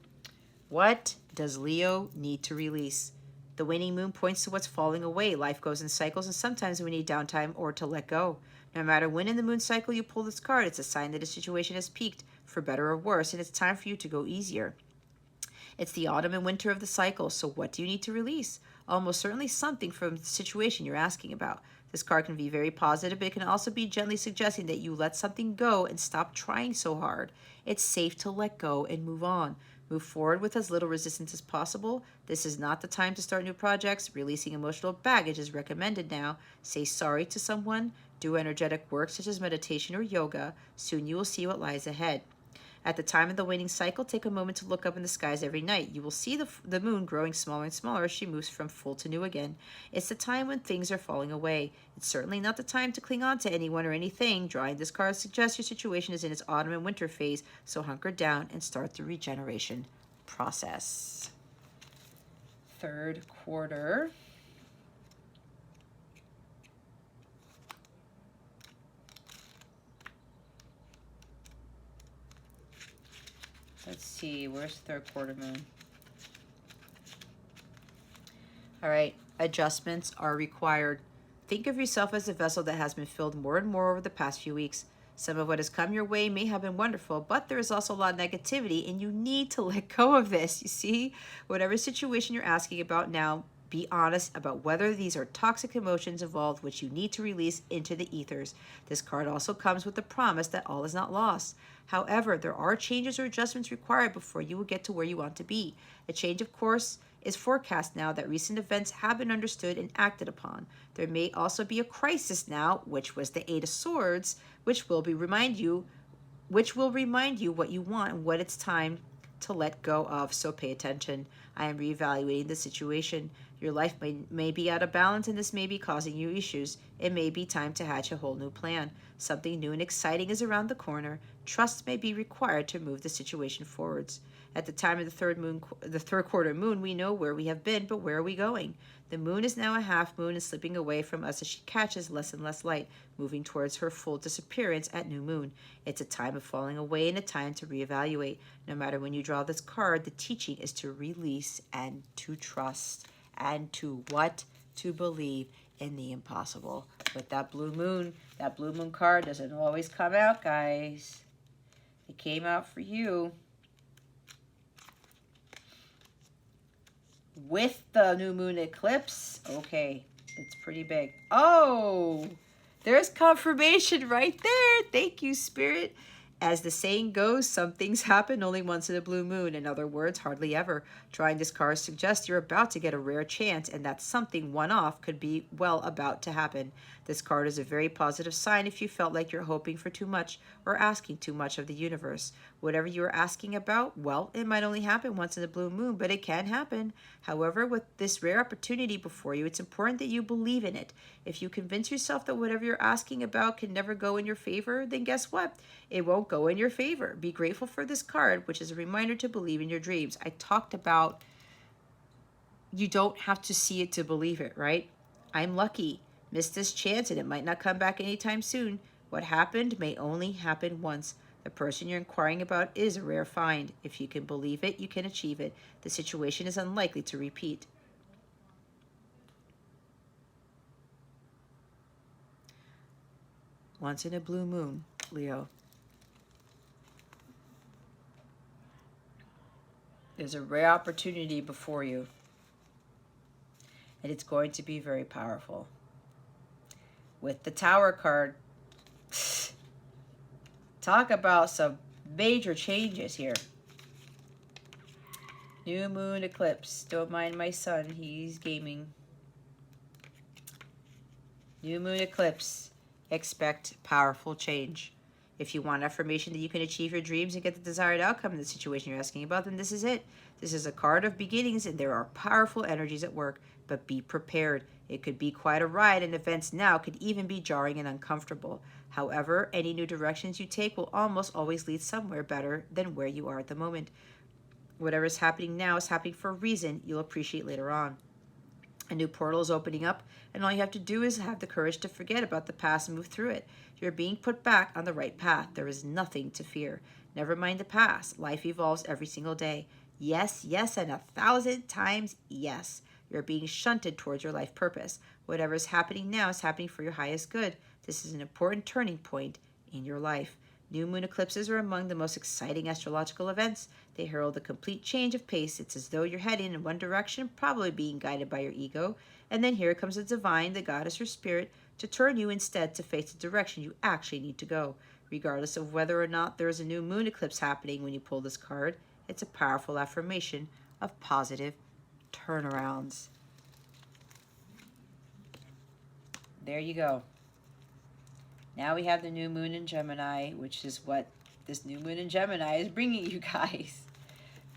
What does Leo need to release? The waning moon points to what's falling away. Life goes in cycles, and sometimes we need downtime or to let go. No matter when in the moon cycle you pull this card, it's a sign that a situation has peaked, for better or worse, and it's time for you to go easier. It's the autumn and winter of the cycle, so what do you need to release? Almost certainly something from the situation you're asking about. This card can be very positive, but it can also be gently suggesting that you let something go and stop trying so hard. It's safe to let go and move on. Move forward with as little resistance as possible. This is not the time to start new projects. Releasing emotional baggage is recommended now. Say sorry to someone. Do energetic work such as meditation or yoga. Soon you will see what lies ahead. At the time of the waning cycle, take a moment to look up in the skies every night. You will see the moon growing smaller and smaller as she moves from full to new again. It's the time when things are falling away. It's certainly not the time to cling on to anyone or anything. Drawing this card suggests your situation is in its autumn and winter phase, so hunker down and start the regeneration process. Third quarter. Let's see, where's the third quarter moon? All right, adjustments are required. Think of yourself as a vessel that has been filled more and more over the past few weeks. Some of what has come your way may have been wonderful, but there is also a lot of negativity, and you need to let go of this. You see, whatever situation you're asking about now, be honest about whether these are toxic emotions involved which you need to release into the ethers. This card also comes with the promise that all is not lost. However, there are changes or adjustments required before you will get to where you want to be. A change, of course, is forecast now that recent events have been understood and acted upon. There may also be a crisis now, which was the Eight of Swords, which will remind you what you want and what it's time to let go of. So pay attention. I am reevaluating the situation. Your life may be out of balance, and this may be causing you issues. It may be time to hatch a whole new plan. Something new and exciting is around the corner. Trust may be required to move the situation forwards. At the time of the third quarter moon, we know where we have been, but where are we going? The moon is now a half moon and slipping away from us as she catches less and less light, moving towards her full disappearance at new moon. It's a time of falling away and a time to reevaluate. No matter when you draw this card, the teaching is to release and to trust and to what? To believe in the impossible. With that blue moon card doesn't always come out, guys. It came out for you. With the new moon eclipse, okay, it's pretty big. Oh, there's confirmation right there. Thank you, Spirit. As the saying goes, some things happen only once in a blue moon. In other words, hardly ever. Drawing this card suggests you're about to get a rare chance and that something one-off could be, well, about to happen. This card is a very positive sign if you felt like you're hoping for too much or asking too much of the universe. Whatever you are asking about, well, it might only happen once in a blue moon, but it can happen. However, with this rare opportunity before you, it's important that you believe in it. If you convince yourself that whatever you're asking about can never go in your favor, then guess what? It won't go in your favor. Be grateful for this card, which is a reminder to believe in your dreams. I talked about you don't have to see it to believe it, right? I'm lucky. Missed this chance and it might not come back anytime soon. What happened may only happen once. The person you're inquiring about is a rare find. If you can believe it, you can achieve it. The situation is unlikely to repeat. Once in a blue moon, Leo. There's a rare opportunity before you, and it's going to be very powerful. With the Tower card, talk about some major changes here. New moon eclipse. Don't mind my son, he's gaming. New moon eclipse. Expect powerful change. If you want affirmation that you can achieve your dreams and get the desired outcome in the situation you're asking about, then this is it. This is a card of beginnings, and there are powerful energies at work, but be prepared. It could be quite a ride, and events now could even be jarring and uncomfortable. However, any new directions you take will almost always lead somewhere better than where you are at the moment. Whatever is happening now is happening for a reason you'll appreciate later on. A new portal is opening up, and all you have to do is have the courage to forget about the past and move through it. You're being put back on the right path. There is nothing to fear. Never mind the past. Life evolves every single day. Yes, yes, and 1,000 times yes. You're being shunted towards your life purpose. Whatever is happening now is happening for your highest good. This is an important turning point in your life. New moon eclipses are among the most exciting astrological events. They herald a complete change of pace. It's as though you're heading in one direction, probably being guided by your ego, and then here comes the divine, the goddess or spirit, to turn you instead to face the direction you actually need to go. Regardless of whether or not there is a new moon eclipse happening when you pull this card, it's a powerful affirmation of positive turnarounds. There you go. Now we have the new moon in Gemini, which is what this new moon in Gemini is bringing you guys.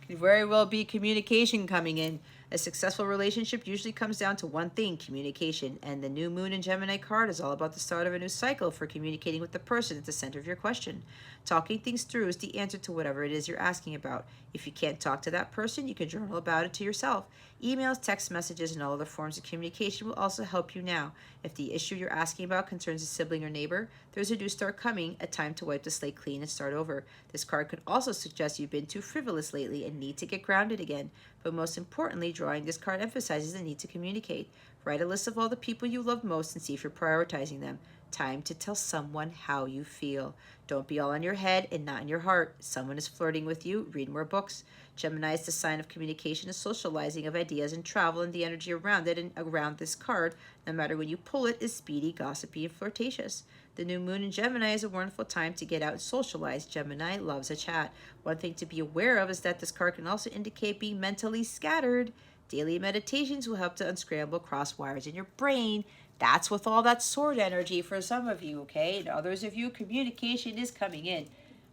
Could very well be communication coming in. A successful relationship usually comes down to one thing, communication. And the new moon in Gemini card is all about the start of a new cycle for communicating with the person at the center of your question. Talking things through is the answer to whatever it is you're asking about. If you can't talk to that person, you can journal about it to yourself. Emails, text messages, and all other forms of communication will also help you now. If the issue you're asking about concerns a sibling or neighbor, there's a new start coming, a time to wipe the slate clean and start over. This card could also suggest you've been too frivolous lately and need to get grounded again. But most importantly, drawing this card emphasizes the need to communicate. Write a list of all the people you love most and see if you're prioritizing them. Time to tell someone how you feel. Don't be all in your head and not in your heart. Someone is flirting with you. Read more books. Gemini is the sign of communication and socializing of ideas and travel, and the energy around it and around this card, no matter when you pull it, is speedy, gossipy, and flirtatious. The new moon in Gemini is a wonderful time to get out and socialize. Gemini loves a chat. One thing to be aware of is that this card can also indicate being mentally scattered. Daily meditations will help to unscramble cross wires in your brain. That's with all that sword energy for some of you, okay? And others of you, communication is coming in.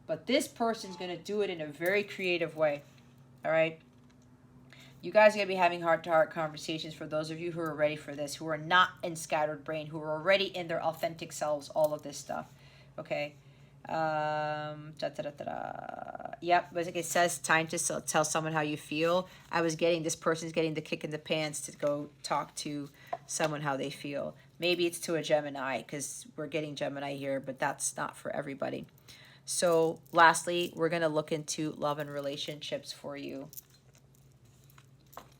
But this person's going to do it in a very creative way, all right? You guys are going to be having heart-to-heart conversations for those of you who are ready for this, who are not in scattered brain, who are already in their authentic selves, all of this stuff, okay? Yep, but it says time to tell someone how you feel. I was getting, this person's getting the kick in the pants to go talk to someone how they feel. Maybe it's to a Gemini, because we're getting Gemini here, but that's not for everybody. So lastly, we're going to look into love and relationships for you.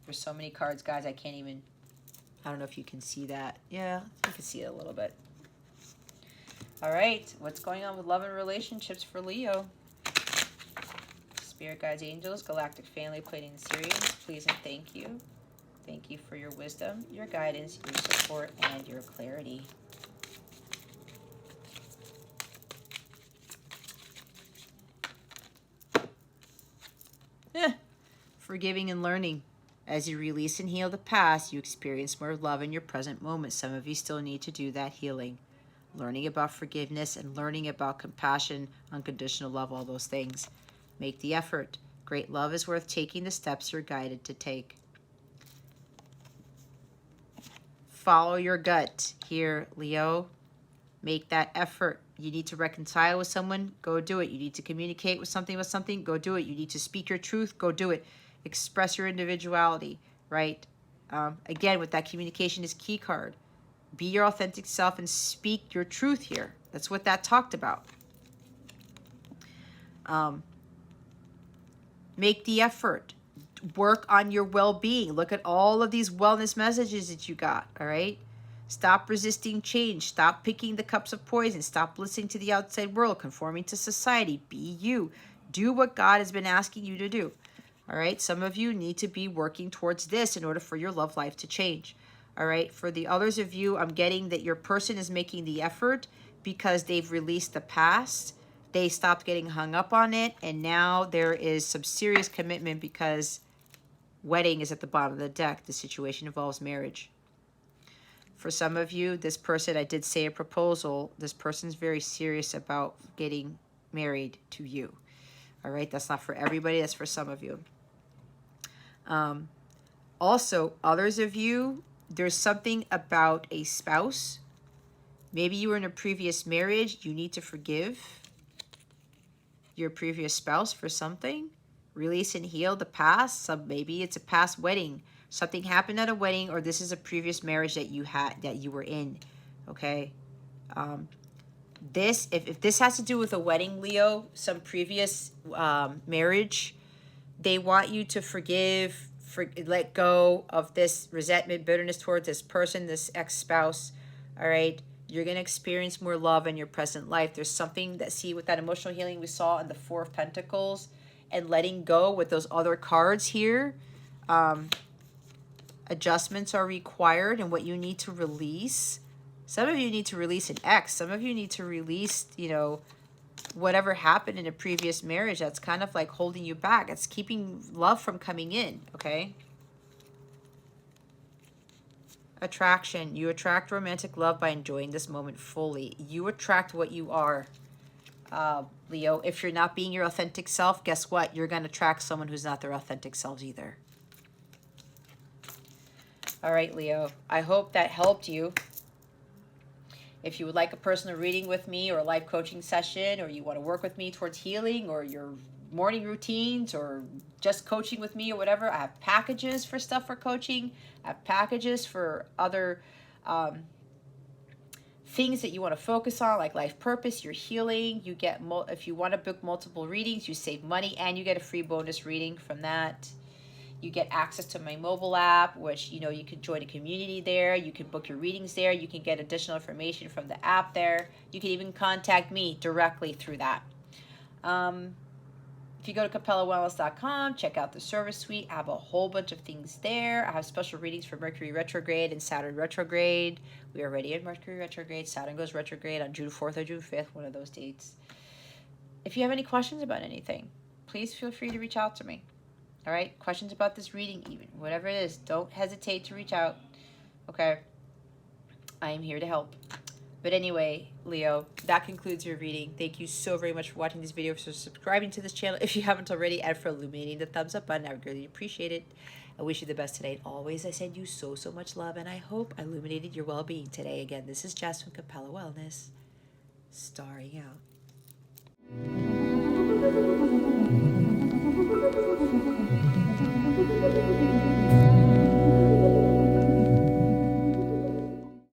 There's so many cards, guys, I don't know if you can see that. Yeah, you can see it a little bit. All right, what's going on with love and relationships for Leo? Spirit guides, angels, galactic family, Pleiadian Sirians, please and thank you. Thank you for your wisdom, your guidance, your support, and your clarity. Forgiving and learning. As you release and heal the past, you experience more love in your present moment. Some of you still need to do that healing. Learning about forgiveness and learning about compassion, unconditional love, all those things. Make the effort. Great love is worth taking the steps you're guided to take. Follow your gut here, Leo. Make that effort. You need to reconcile with someone, go do it. You need to communicate with something, go do it. You need to speak your truth, go do it. Express your individuality, right? Again, with that communication is key card. Be your authentic self and speak your truth here. That's what that talked about. Make the effort. Work on your well-being. Look at all of these wellness messages that you got, all right? Stop resisting change. Stop picking the cups of poison. Stop listening to the outside world, conforming to society. Be you. Do what God has been asking you to do, all right? Some of you need to be working towards this in order for your love life to change. All right, for the others of you, I'm getting that your person is making the effort because they've released the past. They stopped getting hung up on it, and now there is some serious commitment because wedding is at the bottom of the deck. The situation involves marriage. For some of you, this person, I did say a proposal. This person's very serious about getting married to you. All right, that's not for everybody. That's for some of you. Also, others of you, there's something about a spouse. Maybe you were in a previous marriage. You need to forgive your previous spouse for something. Release and heal the past. Maybe it's a past wedding. Something happened at a wedding, or this is a previous marriage that you had, that you were in. Okay. If this has to do with a wedding, Leo, some previous marriage, they want you to forgive, let go of this resentment, bitterness towards this person, this ex-spouse, all right? You're going to experience more love in your present life. There's something that, see, with that emotional healing we saw in the Four of Pentacles and letting go with those other cards here, adjustments are required and what you need to release. Some of you need to release an ex. Some of you need to release, whatever happened in a previous marriage that's kind of like holding you back. It's keeping love from coming in, okay? Attraction. You attract romantic love by enjoying this moment fully. You attract what you are. Leo. If you're not being your authentic self, guess what? You're going to attract someone who's not their authentic selves either. All right, Leo. I hope that helped you. If you would like a personal reading with me or a live coaching session, or you want to work with me towards healing or your morning routines or just coaching with me or whatever, I have packages for stuff for coaching. I have packages for other things that you want to focus on, like life purpose, your healing. You get, if you want to book multiple readings, you save money and you get a free bonus reading from that. You get access to my mobile app, which, you know, you can join a community there. You can book your readings there. You can get additional information from the app there. You can even contact me directly through that. If you go to capellawellness.com, check out the service suite. I have a whole bunch of things there. I have special readings for Mercury retrograde and Saturn retrograde. We are already in Mercury retrograde. Saturn goes retrograde on June 4th or June 5th, one of those dates. If you have any questions about anything, please feel free to reach out to me. All right? Questions about this reading even, whatever it is, don't hesitate to reach out. Okay? I am here to help. But anyway, Leo, that concludes your reading. Thank you so very much for watching this video, for subscribing to this channel if you haven't already, and for illuminating the thumbs up button. I would really appreciate it. I wish you the best today. And always, I send you so, so much love, and I hope I illuminated your well-being today. Again, this is Jasmine Capella Wellness, starring out.